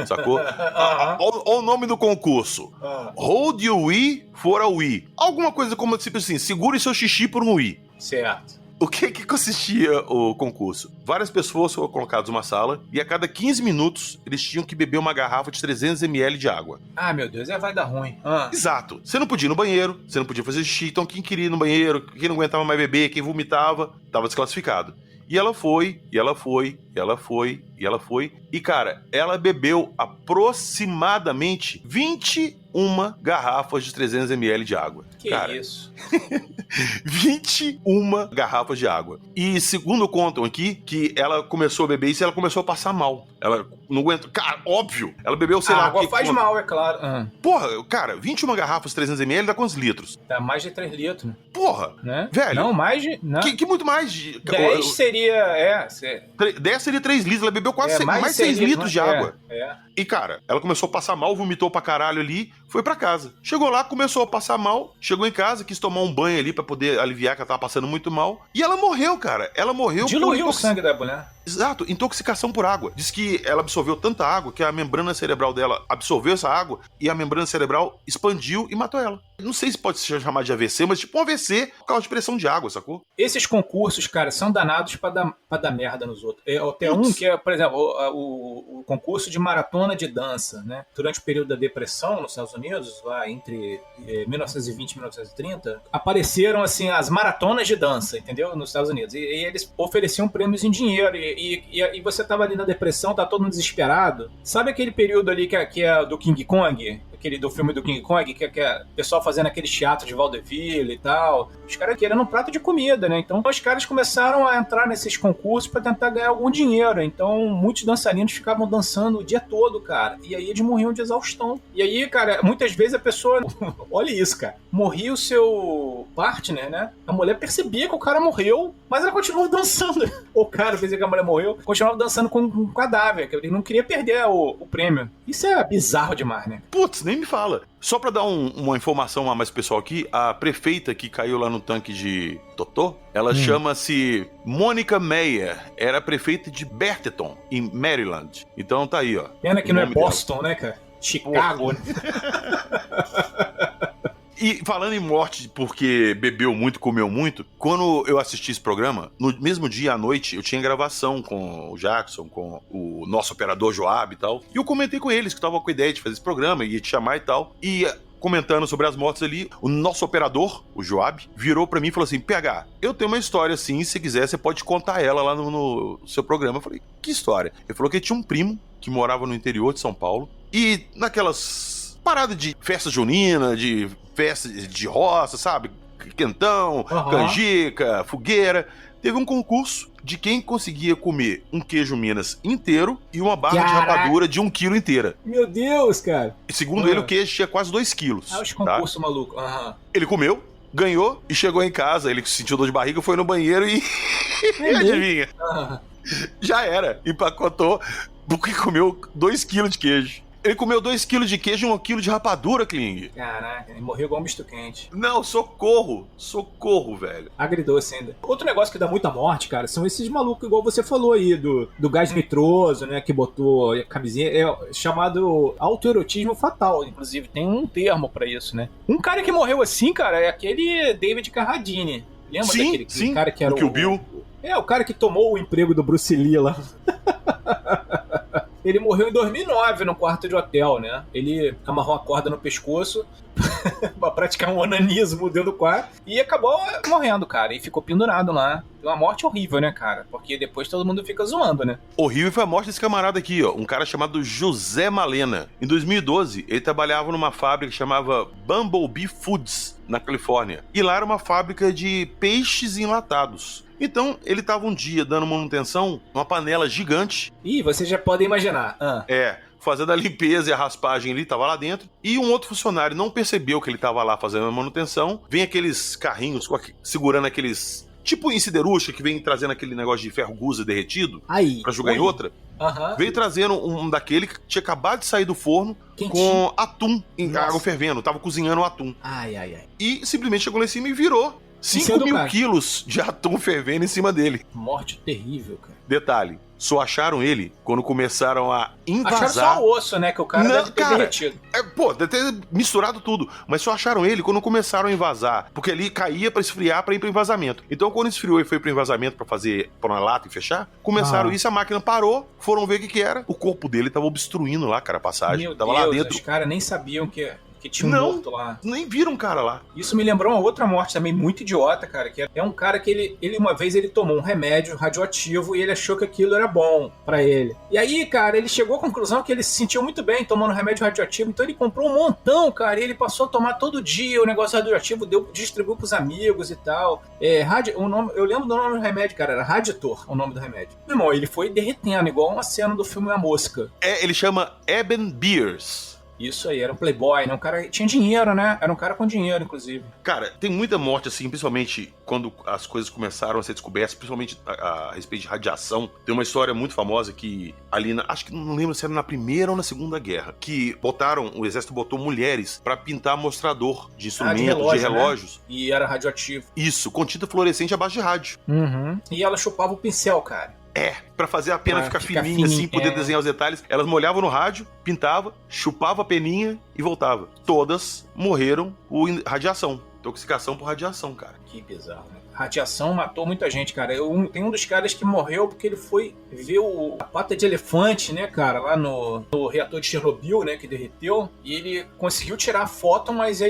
sacou? Olha o nome do concurso. Hold your Wii for a Wii. Alguma coisa como tipo assim, segure seu xixi por um Wii. Certo. O que consistia o concurso? Várias pessoas foram colocadas numa sala e a cada 15 minutos eles tinham que beber uma garrafa de 300 ml de água. Ah, meu Deus, vai dar ruim. Exato. Você não podia ir no banheiro, você não podia fazer xixi, então quem queria ir no banheiro, quem não aguentava mais beber, quem vomitava, estava desclassificado. E ela foi, e ela foi, e ela foi, e ela foi. E, cara, ela bebeu aproximadamente 21 garrafas de 300 ml de água. Que cara, isso? 21 garrafas de água. E segundo contam aqui, que ela começou a beber isso e ela começou a passar mal. Ela não aguenta. Cara, óbvio. Ela bebeu, sei lá... A água faz mal, é claro. Porra, cara, 21 garrafas de 300 ml dá quantos litros? Dá mais de 3 litros. Porra, né? Velho. Não, mais de... Não. Que muito mais de... 10 seria... 10 seria 3 litros. Ela bebeu quase mais 6 litros de água. E, cara, ela começou a passar mal, vomitou pra caralho ali, foi pra casa. Chegou lá, começou a passar mal, chegou em casa, quis tomar um banho ali pra poder aliviar que ela tava passando muito mal. E ela morreu, cara. Ela morreu... Diluiu o sangue da mulher. Exato, intoxicação por água. Diz que ela absorveu tanta água que a membrana cerebral dela absorveu essa água e a membrana cerebral expandiu e matou ela. Não sei se pode se chamar de AVC, mas tipo um AVC por causa de pressão de água, sacou? Esses concursos, cara, são danados pra dar merda nos outros. Tem um que é, por exemplo, o concurso de maratona de dança, né? Durante o período da depressão nos Estados Unidos, lá entre 1920 e 1930, apareceram, assim, as maratonas de dança, entendeu? Nos Estados Unidos. E eles ofereciam prêmios em dinheiro. E você tava ali na depressão, tá todo mundo desesperado. Sabe aquele período ali que é do King Kong? Do filme do King Kong, que é o pessoal fazendo aquele teatro de vaudeville e tal. Os caras querendo um prato de comida, né? Então os caras começaram a entrar nesses concursos pra tentar ganhar algum dinheiro. Então muitos dançarinos ficavam dançando o dia todo, cara. E aí eles morriam de exaustão. E aí, cara, muitas vezes a pessoa... Olha isso, cara. Morria o seu partner, né? A mulher percebia que o cara morreu, mas ela continuava dançando. O cara pensei que a mulher morreu, continuava dançando com um cadáver, que ele não queria perder o prêmio. Isso é bizarro demais, né? Putz, nem me fala. Só pra dar uma informação a mais pessoal aqui, a prefeita que caiu lá no tanque de Totó, ela chama-se Mônica Meyer, era prefeita de Berteton, em Maryland. Então tá aí, ó. Pena que não é Boston, dela, né, cara? Chicago, né? E falando em morte porque bebeu muito, comeu muito, quando eu assisti esse programa, no mesmo dia à noite, eu tinha gravação com o Jackson, com o nosso operador Joab e tal. E eu comentei com eles que eu tava com a ideia de fazer esse programa, ia te chamar e tal. E comentando sobre as mortes ali, o nosso operador, o Joab, virou pra mim e falou assim: PH, eu tenho uma história assim, se quiser você pode contar ela lá no seu programa. Eu falei, que história? Ele falou que tinha um primo que morava no interior de São Paulo e naquelas paradas de festa junina, de festa de roça, sabe? Quentão, canjica, fogueira. Teve um concurso de quem conseguia comer um queijo Minas inteiro e uma barra de rapadura de 1 quilo inteira. Meu Deus, cara. E segundo ele, o queijo tinha quase 2 quilos. Os concursos malucos. Ele comeu, ganhou e chegou em casa. Ele sentiu dor de barriga, foi no banheiro e... e adivinha? Já era. Empacotou porque comeu 2 kg de queijo. Ele comeu 2 kg de queijo e 1 kg de rapadura, Kling. Caraca, ele morreu igual um misto quente. Não, socorro. Socorro, velho. Agridoce ainda. Outro negócio que dá muita morte, cara, são esses malucos, igual você falou aí, do gás nitroso, né, que botou a camisinha, é chamado autoerotismo fatal. Inclusive, tem um termo pra isso, né? Um cara que morreu assim, cara, é aquele David Carradine. Lembra daquele cara que era o Kill Bill? O cara que tomou o emprego do Bruce Lee lá. Ele morreu em 2009 no quarto de hotel, né? Ele amarrou a corda no pescoço pra praticar um onanismo dentro do quarto e acabou morrendo, cara. E ficou pendurado lá. Uma morte horrível, né, cara? Porque depois todo mundo fica zoando, né? Horrível foi a morte desse camarada aqui, ó. Um cara chamado José Malena. Em 2012, ele trabalhava numa fábrica que chamava Bumblebee Foods, na Califórnia. E lá era uma fábrica de peixes enlatados. Então, ele tava um dia dando manutenção numa panela gigante. Ih, vocês já podem imaginar. Fazendo a limpeza e a raspagem ali, tava lá dentro. E um outro funcionário não percebeu que ele tava lá fazendo a manutenção. Vem aqueles carrinhos segurando aqueles... Tipo em siderúrgica, que vem trazendo aquele negócio de ferro gusa derretido pra jogar em outra. Veio trazendo um daquele que tinha acabado de sair do forno com atum em água fervendo. Tava cozinhando o atum. E simplesmente chegou lá em cima e virou 5 mil quilos de atum fervendo em cima dele. Morte terrível, cara. Detalhe, só acharam ele quando começaram a invasar... Acharam só o osso, né? Que o cara deve ter derretido. Deve ter misturado tudo. Mas só acharam ele quando começaram a invasar. Porque ali caía pra esfriar pra ir pro envasamento. Então quando esfriou e foi pro envasamento pra fazer pra uma lata e fechar, começaram isso, a máquina parou, foram ver o que era. O corpo dele tava obstruindo lá, cara, a passagem. Meu tava Deus, lá dentro. Os caras nem sabiam que tinha um morto lá. Nem viram um cara lá. Isso me lembrou uma outra morte também muito idiota, cara, que é um cara que ele uma vez ele tomou um remédio radioativo e ele achou que aquilo era bom pra ele. E aí, cara, ele chegou à conclusão que ele se sentiu muito bem tomando remédio radioativo, então ele comprou um montão, cara, e ele passou a tomar todo dia o negócio radioativo, distribuiu pros amigos e tal. Eu lembro do nome do remédio, cara, era Raditor, o nome do remédio. Meu irmão, ele foi derretendo, igual uma cena do filme A Mosca. Ele chama Eben Beers. Isso aí, era um playboy, né? Um cara tinha dinheiro, né? Era um cara com dinheiro, inclusive. Cara, tem muita morte, assim, principalmente quando as coisas começaram a ser descobertas, principalmente a respeito de radiação. Tem uma história muito famosa que ali, acho que não lembro se era na Primeira ou na Segunda Guerra, que o exército botou mulheres pra pintar mostrador de instrumentos, de relógios. Né? E era radioativo. Isso, com tinta fluorescente abaixo de rádio. E ela chupava o pincel, cara. Pra fazer a pena ficar fininha, assim, poder desenhar os detalhes. Elas molhavam no rádio, pintava, chupava a peninha e voltava. Todas morreram por radiação. Intoxicação por radiação, cara. Que bizarro, né? Radiação matou muita gente, cara. Tem um dos caras que morreu porque ele foi ver a pata de elefante, né, cara, lá no reator de Chernobyl, né, que derreteu. E ele conseguiu tirar a foto, mas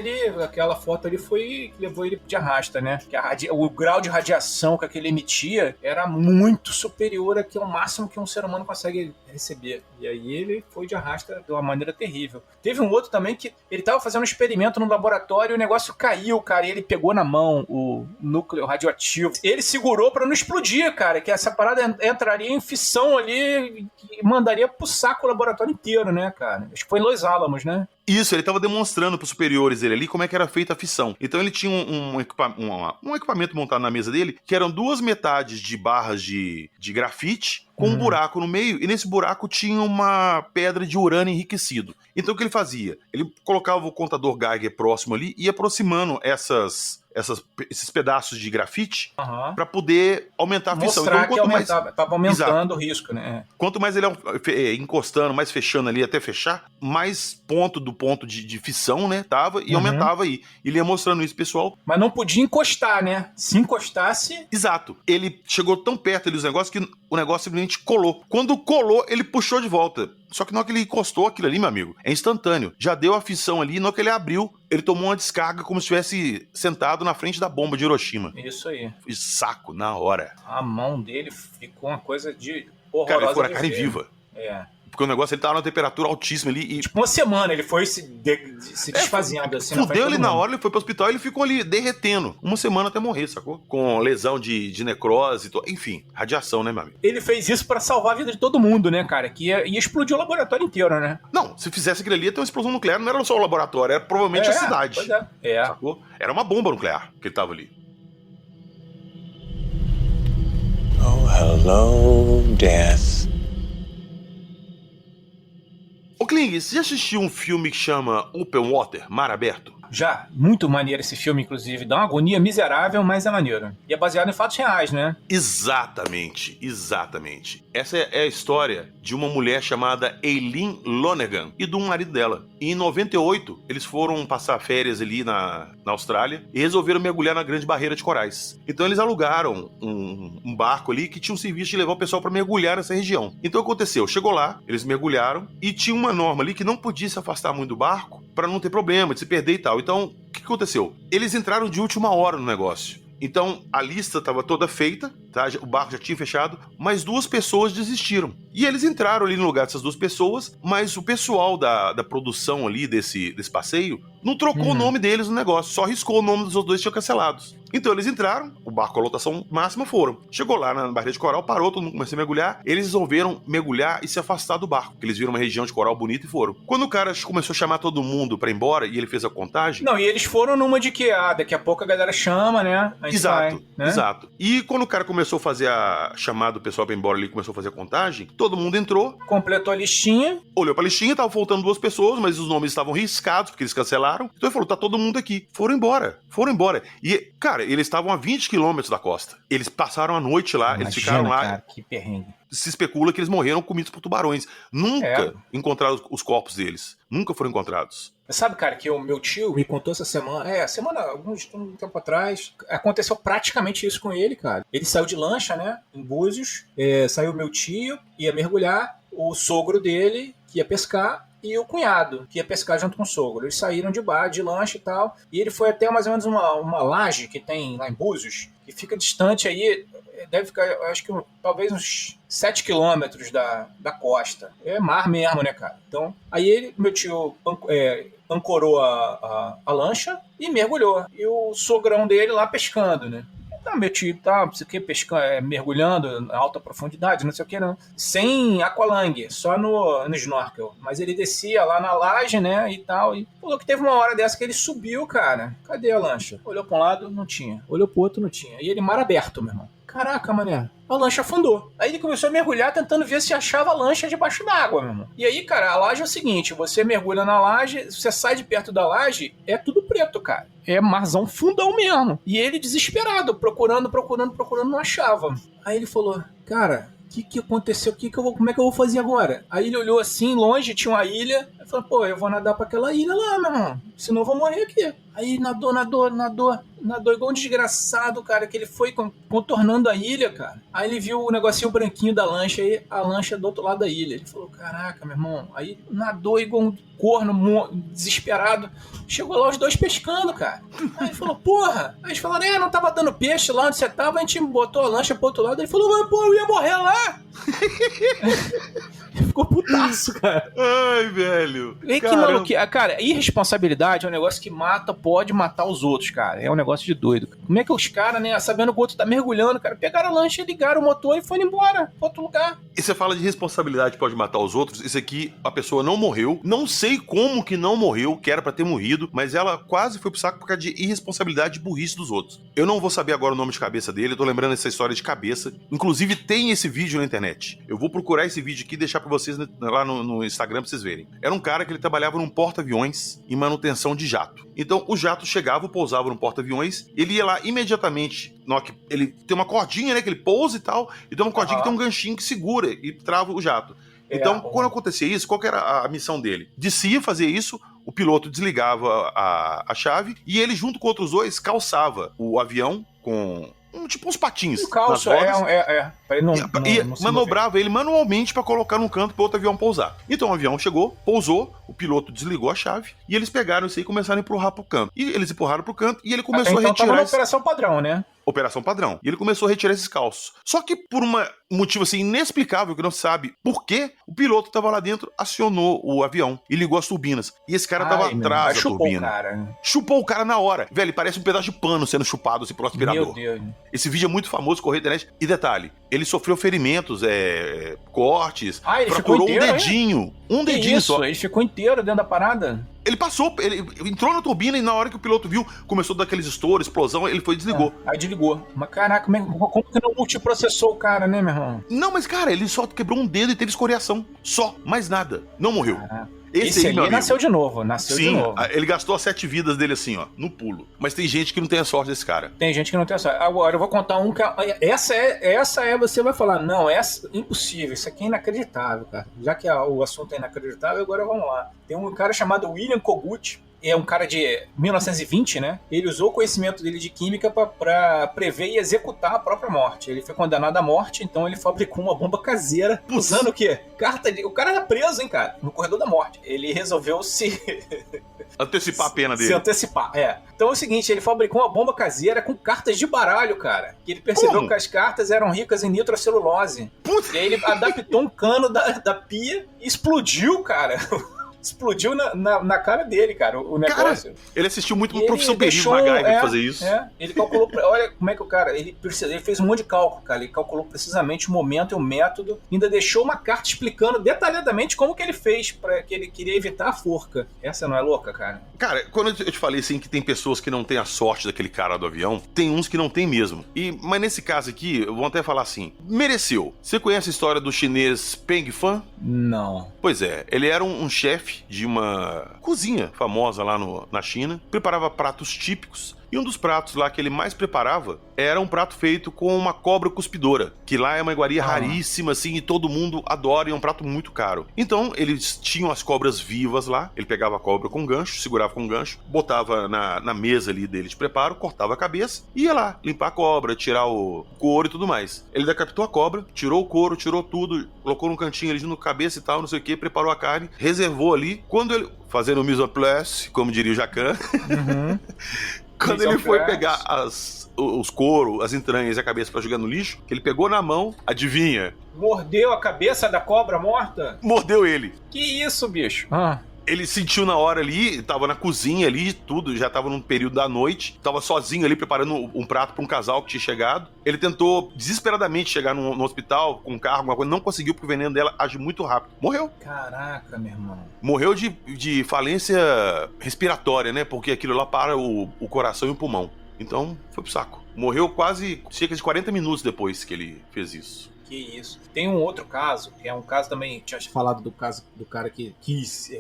aquela foto ali levou ele de arrasta, né? Que o grau de radiação que aquele emitia era muito superior ao máximo que um ser humano consegue receber. E aí ele foi de arrasta de uma maneira terrível. Teve um outro também que ele tava fazendo um experimento no laboratório e o negócio caiu, cara, e ele pegou na mão o núcleo radioativo. Ele segurou pra não explodir, cara, que essa parada entraria em fissão ali e mandaria pro saco o laboratório inteiro, né, cara? Acho que foi em Los Alamos, né? Isso, ele estava demonstrando para os superiores dele ali como é que era feita a fissão. Então ele tinha um equipamento montado na mesa dele, que eram 2 metades de barras de grafite, com um buraco no meio, e nesse buraco tinha uma pedra de urânio enriquecido. Então o que ele fazia? Ele colocava o contador Geiger próximo ali e ia aproximando esses pedaços de grafite para poder aumentar a fissão. Mostrar então, que tava aumentando o risco, né? Quanto mais ele encostando, mais fechando ali até fechar, mais ponto de fissão, né, tava e aumentava aí. Ele ia mostrando isso, pessoal. Mas não podia encostar, né? Se encostasse... Exato. Ele chegou tão perto ali dos negócios que o negócio simplesmente colou. Quando colou, ele puxou de volta. Só que na hora que ele encostou aquilo ali, meu amigo, é instantâneo. Já deu a fissão ali, na hora que ele abriu, ele tomou uma descarga como se estivesse sentado na frente da bomba de Hiroshima. Isso aí. Foi saco na hora. A mão dele ficou uma coisa de horrorosa. Cara, ele ficou na carne viva. Porque o negócio, ele tava numa temperatura altíssima ali e... Tipo, uma semana ele foi se desfazendo assim. Fudeu ele na hora, ele foi pro hospital e ele ficou ali derretendo. Uma semana até morrer, sacou? Com lesão de necrose, enfim, radiação, né, meu amigo? Ele fez isso pra salvar a vida de todo mundo, né, cara? Que ia explodir o laboratório inteiro, né? Não, se fizesse aquilo ali, ia ter uma explosão nuclear. Não era só o laboratório, era provavelmente a cidade. Pois é. Sacou? Era uma bomba nuclear que ele tava ali. Oh, hello, death. Ô, Kling, você já assistiu um filme que chama Open Water, Mar Aberto? Já, muito maneiro esse filme, inclusive. Dá uma agonia miserável, mas é maneiro. E é baseado em fatos reais, né? Exatamente. Essa é a história de uma mulher chamada Eileen Lonergan e do marido dela. E em 98, eles foram passar férias ali na Austrália e resolveram mergulhar na Grande Barreira de Corais. Então eles alugaram um barco ali que tinha um serviço de levar o pessoal para mergulhar nessa região. Então o que aconteceu? Chegou lá, eles mergulharam e tinha uma norma ali que não podia se afastar muito do barco para não ter problema, de se perder e tal. Então, o que aconteceu? Eles entraram de última hora no negócio. Então, a lista estava toda feita, tá? O barco já tinha fechado, mas 2 pessoas desistiram. E eles entraram ali no lugar dessas 2 pessoas, mas o pessoal da produção ali desse passeio não trocou o nome deles no negócio, só riscou o nome dos outros 2 que tinham cancelados. Então eles entraram, o barco com a lotação máxima foram. Chegou lá na barreira de coral, parou, todo mundo começou a mergulhar. Eles resolveram mergulhar e se afastar do barco, porque eles viram uma região de coral bonita e foram. Quando o cara começou a chamar todo mundo pra ir embora e ele fez a contagem... Não, e eles foram numa de que, daqui a pouco a galera chama, né? Exato, né? Exato. E quando o cara começou a fazer a chamada do pessoal pra ir embora ali, começou a fazer a contagem, todo mundo entrou. Completou a listinha. Olhou pra listinha, tava faltando 2 pessoas, mas os nomes estavam riscados, porque eles cancelaram. Então ele falou, tá todo mundo aqui. Foram embora. E, cara, eles estavam a 20 quilômetros da costa. Eles passaram a noite lá, eles ficaram lá. Cara, que perrengue. Se especula que eles morreram comidos por tubarões. Nunca encontraram os corpos deles. Nunca foram encontrados. Sabe, cara, que o meu tio me contou essa semana, um tempo atrás, aconteceu praticamente isso com ele, cara. Ele saiu de lancha, né, em Búzios, saiu meu tio, ia mergulhar, o sogro dele, que ia pescar, e o cunhado, que ia pescar junto com o sogro. Eles saíram de lancha e tal, e ele foi até mais ou menos uma laje que tem lá em Búzios, que fica distante aí, deve ficar, acho que talvez uns 7 quilômetros da costa. É mar mesmo, né, cara? Então, aí meu tio ancorou a lancha e mergulhou. E o sogrão dele lá pescando, né? Então, meu tio não sei o que, pescando, mergulhando em alta profundidade, não sei o que, não. Sem aqualang, só no snorkel. Mas ele descia lá na laje, né, e tal. E falou que teve uma hora dessa que ele subiu, cara. Cadê a lancha? Olhou pra um lado, não tinha. Olhou pro outro, não tinha. E ele mar aberto, meu irmão. Caraca, mané. A lancha afundou. Aí ele começou a mergulhar tentando ver se achava a lancha debaixo d'água, meu irmão. E aí, cara, a laje é o seguinte, você mergulha na laje, você sai de perto da laje, é tudo preto, cara. É marzão fundão mesmo. E ele desesperado, procurando, não achava. Aí ele falou, cara, o que aconteceu? Como é que eu vou fazer agora? Aí ele olhou assim, longe, tinha uma ilha. Ele falou, pô, eu vou nadar pra aquela ilha lá, meu irmão. Senão eu vou morrer aqui. Aí nadou igual um desgraçado, cara, que ele foi contornando a ilha, cara. Aí ele viu o negocinho branquinho da lancha, aí a lancha do outro lado da ilha. Ele falou, caraca, meu irmão. Aí nadou igual um corno, desesperado. Chegou lá os 2 pescando, cara. Aí ele falou, porra. Aí eles falaram, não tava dando peixe lá onde você tava, a gente botou a lancha pro outro lado. Ele falou, mas pô, eu ia morrer lá. Ele ficou putaço, cara. Ai, velho. E que maluco. Cara, irresponsabilidade é um negócio que pode matar os outros, cara. É um negócio de doido. Como é que os caras, né, sabendo que o outro tá mergulhando, cara, pegaram a lancha, ligaram o motor e foram embora pra outro lugar. E você fala de responsabilidade pode matar os outros, isso aqui, a pessoa não morreu, não sei como que não morreu, que era pra ter morrido, mas ela quase foi pro saco por causa de irresponsabilidade e burrice dos outros. Eu não vou saber agora o nome de cabeça dele, eu tô lembrando essa história de cabeça. Inclusive tem esse vídeo na internet. Eu vou procurar esse vídeo aqui e deixar pra vocês lá no Instagram pra vocês verem. Era um cara que ele trabalhava num porta-aviões em manutenção de jato. Então o jato chegava, pousava no porta-aviões, ele ia lá imediatamente, ele tem uma cordinha, né, que ele pousa e tal, e tem uma cordinha que tem um ganchinho que segura e trava o jato. Então, quando acontecia isso, qual que era a missão dele? Descia, fazia isso, o piloto desligava a chave e ele, junto com outros 2, calçava o avião com tipo uns patins. O calço, pra ele não manobrava ele manualmente pra colocar num canto pro outro avião pousar. Então o avião chegou, pousou, o piloto desligou a chave e eles pegaram isso aí e começaram a empurrar pro canto. E eles empurraram pro canto e ele começou a retirar. Tava na operação padrão, né? operação padrão. E ele começou a retirar esses calços. Só que por um motivo assim inexplicável, que não se sabe por quê, o piloto que tava lá dentro acionou o avião e ligou as turbinas. E esse cara tava atrás da turbina. Chupou o cara na hora. Velho, parece um pedaço de pano sendo chupado assim pelo aspirador. Meu Deus. Esse vídeo é muito famoso, correu na internet. E detalhe, ele sofreu ferimentos, cortes, ele fraturou ficou inteiro, um dedinho. Um dedinho isso? só. Ele ficou inteiro dentro da parada? Ele passou, ele entrou na turbina e na hora que o piloto viu, começou a dar aqueles estouros, explosão, ele foi e desligou. Aí desligou. Mas caraca, como que não multiprocessou o cara, né, meu irmão? Não, mas cara, ele só quebrou um dedo e teve escoriação. Só, mais nada. Não morreu. Caraca. Esse aí nasceu de novo, de novo. Ele gastou as 7 vidas dele assim, ó, no pulo. Mas tem gente que não tem a sorte desse cara. Tem gente que não tem a sorte. Agora, eu vou contar um que... você vai falar, não, essa é impossível, isso aqui é inacreditável, cara. Já que o assunto é inacreditável, agora vamos lá. Tem um cara chamado William Kogut, é um cara de 1920, né? Ele usou o conhecimento dele de química para prever e executar a própria morte. Ele foi condenado à morte, então ele fabricou uma bomba caseira usando o quê? O cara era preso, hein, cara? No corredor da morte. Ele resolveu antecipar a pena dele. Se antecipar, Então é o seguinte, ele fabricou uma bomba caseira com cartas de baralho, cara. Que ele percebeu que as cartas eram ricas em nitrocelulose. Putz. E aí ele adaptou um cano da pia e explodiu, cara. Explodiu na cara dele, cara, o negócio. Cara, ele assistiu muito pro Profissão Perigo MacGyver fazer isso. Ele calculou, olha como é que o cara, ele fez um monte de cálculo, cara, ele calculou precisamente o momento e o método, ainda deixou uma carta explicando detalhadamente como que ele fez, para que ele queria evitar a forca. Essa não é louca, cara? Cara, quando eu te falei assim que tem pessoas que não têm a sorte daquele cara do avião, tem uns que não tem mesmo. Mas nesse caso aqui, eu vou até falar assim, mereceu. Você conhece a história do chinês Peng Fan? Não. Pois é, ele era um chefe de uma cozinha famosa lá na China, preparava pratos típicos, e um dos pratos lá que ele mais preparava era um prato feito com uma cobra cuspidora, que lá é uma iguaria raríssima, assim, e todo mundo adora, e é um prato muito caro. Então, eles tinham as cobras vivas lá, ele pegava a cobra com gancho, segurava com gancho, botava na mesa ali dele de preparo, cortava a cabeça, e ia lá, limpar a cobra, tirar o couro e tudo mais. Ele decapitou a cobra, tirou o couro, tirou tudo, colocou num cantinho ali no cabeça e tal, não sei o que, preparou a carne, reservou ali. Quando ele, fazendo mise en place, como diria o Jacan, quando ele foi pegar os couro, as entranhas e a cabeça pra jogar no lixo, que ele pegou na mão, adivinha? Mordeu a cabeça da cobra morta? Mordeu ele. Que isso, bicho? Ele sentiu na hora ali, tava na cozinha ali, tudo, já tava num período da noite, tava sozinho ali preparando um prato pra um casal que tinha chegado. Ele tentou desesperadamente chegar no hospital com um carro, alguma coisa, não conseguiu porque o veneno dela age muito rápido. Morreu. Caraca, meu irmão. Morreu de falência respiratória, né? Porque aquilo lá para o coração e o pulmão. Então, foi pro saco. Morreu quase cerca de 40 minutos depois que ele fez isso. Que isso. Tem um outro caso, que é um caso também, tinha falado do caso do cara que quis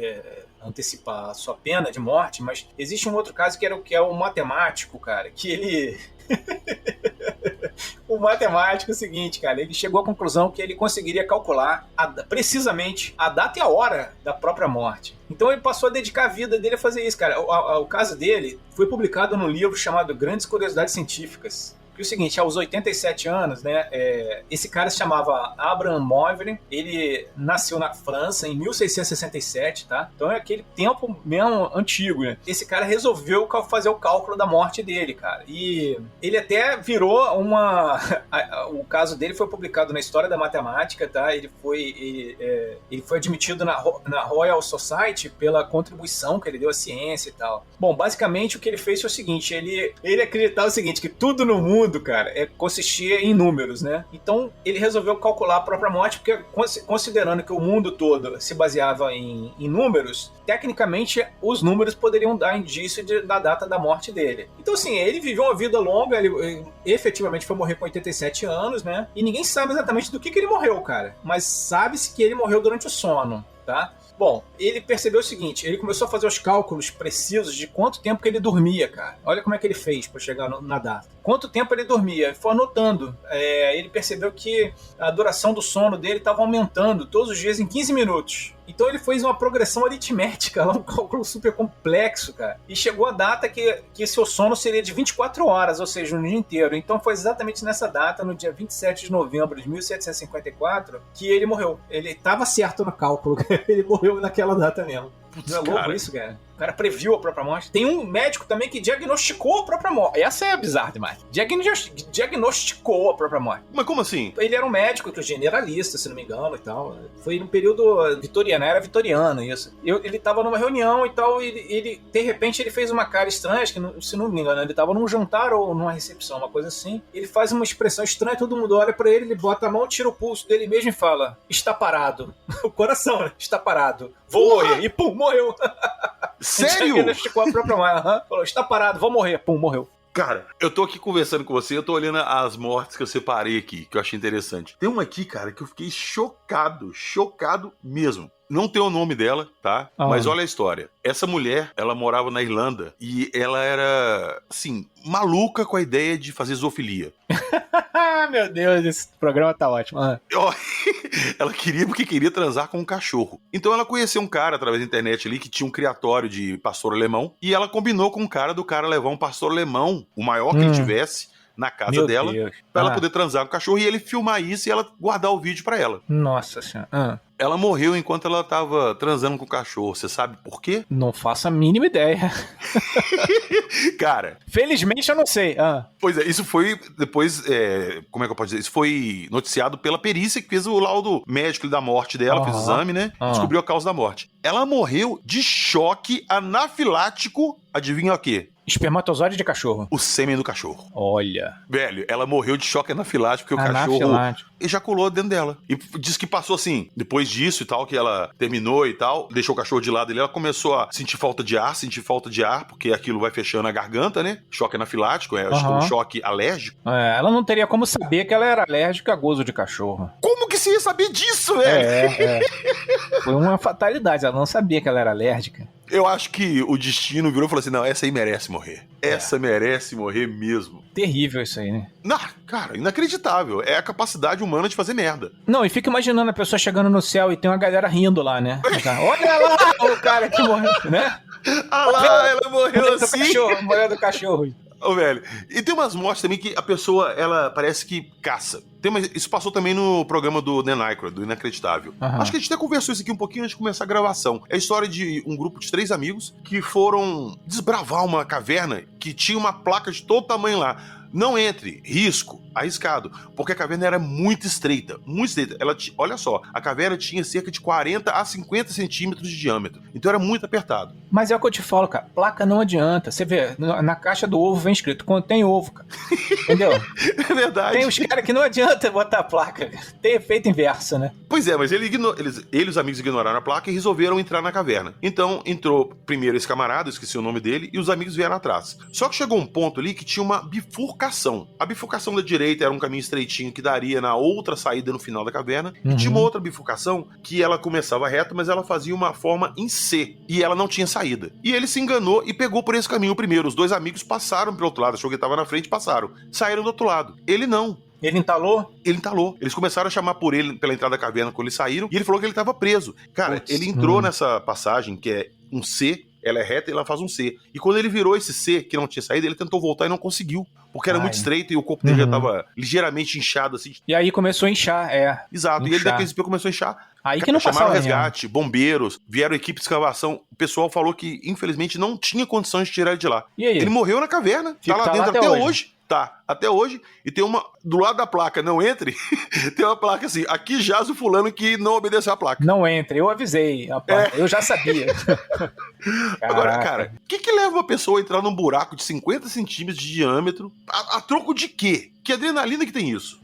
antecipar a sua pena de morte, mas existe um outro caso que é o matemático, cara, que ele... O matemático é o seguinte, cara, ele chegou à conclusão que ele conseguiria calcular precisamente a data e a hora da própria morte. Então ele passou a dedicar a vida dele a fazer isso, cara. O caso dele foi publicado num livro chamado Grandes Curiosidades Científicas. Que é o seguinte, aos 87 anos, né, esse cara se chamava Abraham Moivre, ele nasceu na França em 1667, tá? Então é aquele tempo mesmo antigo, né? Esse cara resolveu fazer o cálculo da morte dele, cara. E ele até virou o caso dele foi publicado na História da Matemática, tá? Ele foi admitido na Royal Society pela contribuição que ele deu à ciência e tal. Bom, basicamente o que ele fez foi o seguinte, ele acreditava o seguinte, que tudo no mundo, cara, consistia em números, né? Então, ele resolveu calcular a própria morte, porque considerando que o mundo todo se baseava em números, tecnicamente, os números poderiam dar indício da data da morte dele. Então, assim, ele viveu uma vida longa, ele efetivamente foi morrer com 87 anos, né? E ninguém sabe exatamente do que ele morreu, cara. Mas sabe-se que ele morreu durante o sono, tá? Bom, ele percebeu o seguinte, ele começou a fazer os cálculos precisos de quanto tempo que ele dormia, cara. Olha como é que ele fez para chegar na data. Quanto tempo ele dormia? Ele foi anotando. Ele percebeu que a duração do sono dele estava aumentando todos os dias em 15 minutos. Então ele fez uma progressão aritmética, um cálculo super complexo, cara. E chegou a data que seu sono seria de 24 horas, ou seja, um dia inteiro. Então foi exatamente nessa data, no dia 27 de novembro de 1754, que ele morreu. Ele estava certo no cálculo, ele morreu naquela data mesmo. Não é louco isso, cara? cara previu a própria morte. Tem um médico também que diagnosticou a própria morte. Essa é bizarra demais. Diagnosticou a própria morte. Mas como assim? Ele era um médico generalista, se não me engano, e tal. Foi num período vitoriano, era vitoriano isso. Ele tava numa reunião e tal, e ele de repente, ele fez uma cara estranha, acho que, se não me engano, ele tava num jantar ou numa recepção, uma coisa assim. Ele faz uma expressão estranha, todo mundo olha pra ele bota a mão, tira o pulso dele mesmo e fala: está parado. O coração, né? Está parado. Vou morrer. E pum, morreu. Sério? Ele esticou a própria mão. Falou: está parado, vou morrer. Pum, morreu. Cara, eu tô aqui conversando com você, eu tô olhando as mortes que eu separei aqui, que eu achei interessante. Tem uma aqui, cara, que eu fiquei chocado mesmo. Não tem o nome dela, tá? Mas olha a história. Essa mulher, ela morava na Irlanda e ela era, assim, maluca com a ideia de fazer zoofilia. Meu Deus, esse programa tá ótimo. Ela queria transar com um cachorro. Então ela conheceu um cara através da internet ali que tinha um criatório de pastor alemão e ela combinou com o cara levar um pastor alemão, o maior que ele tivesse, na casa dela, pra ela poder transar com o cachorro e ele filmar isso e ela guardar o vídeo pra ela. Nossa senhora. Ela morreu enquanto ela tava transando com o cachorro. Você sabe por quê? Não faço a mínima ideia. Cara... Felizmente eu não sei. Pois é, isso foi depois... como é que eu posso dizer? Isso foi noticiado pela perícia que fez o laudo médico da morte dela, fez o exame, né? Descobriu a causa da morte. Ela morreu de choque anafilático. Adivinha o quê? Espermatozoide de cachorro. O sêmen do cachorro. Olha. Velho, ela morreu de choque anafilático porque o cachorro ejaculou dentro dela. E diz que passou assim, depois disso e tal, que ela terminou e tal, deixou o cachorro de lado e ela começou a sentir falta de ar, porque aquilo vai fechando a garganta, né? Choque anafilático, um choque alérgico. Ela não teria como saber que ela era alérgica a gozo de cachorro. Como que você ia saber disso, velho? Foi uma fatalidade, ela não sabia que ela era alérgica. Eu acho que o destino virou e falou assim, não, essa aí merece morrer. Essa merece morrer mesmo. Terrível isso aí, né? Não, cara, inacreditável. É a capacidade humana de fazer merda. Não, e fica imaginando a pessoa chegando no céu e tem uma galera rindo lá, né? Olha lá o cara que morreu, né? Ah lá, ela morreu assim. Morreu do cachorro. Ô, velho. E tem umas mortes também que a pessoa, ela parece que caça. Isso passou também no programa do Dan Aykroyd, do Inacreditável. Acho que a gente até conversou isso aqui um pouquinho antes de começar a gravação. É a história de um grupo de 3 amigos que foram desbravar uma caverna que tinha uma placa de todo tamanho lá. Não entre, risco, arriscado, porque a caverna era muito estreita, muito estreita. Olha só, a caverna tinha cerca de 40 a 50 centímetros de diâmetro, então era muito apertado. Mas é o que eu te falo, cara, placa não adianta. Você vê, na caixa do ovo vem escrito, contém ovo, cara. Entendeu? É verdade. Tem os caras que não adianta botar a placa, tem efeito inverso, né? Pois é, mas ele e os amigos ignoraram a placa e resolveram entrar na caverna. Então entrou primeiro esse camarada, eu esqueci o nome dele, e os amigos vieram atrás. Só que chegou um ponto ali que tinha uma bifurcação. A bifurcação da direita era um caminho estreitinho que daria na outra saída no final da caverna. E tinha uma outra bifurcação que ela começava reta, mas ela fazia uma forma em C. E ela não tinha saída. E ele se enganou e pegou por esse caminho primeiro. Os 2 amigos passaram pelo outro lado. Achou que ele estava na frente e passaram. Saíram do outro lado. Ele não. Ele entalou? Ele entalou. Eles começaram a chamar por ele pela entrada da caverna quando eles saíram. E ele falou que ele estava preso. Cara, ele entrou nessa passagem que é um C. Ela é reta e ela faz um C. E quando ele virou esse C, que não tinha saído, ele tentou voltar e não conseguiu. Porque era muito estreito e o corpo dele já tava ligeiramente inchado, assim. E aí começou a inchar, Exato. E ele daquele espelho começou a inchar. Aí que não chamaram passava resgate, bombeiros, vieram equipe de escavação. O pessoal falou que, infelizmente, não tinha condições de tirar ele de lá. E aí? Ele morreu na caverna. Tá lá dentro até hoje. Tá, até hoje. E tem uma... Do lado da placa, não entre, tem uma placa assim, aqui jaz o fulano que não obedeceu a placa. Não entre, eu avisei. Eu já sabia. Agora, cara, o que leva uma pessoa a entrar num buraco de 50 centímetros de diâmetro? A troco de quê? Que adrenalina que tem isso?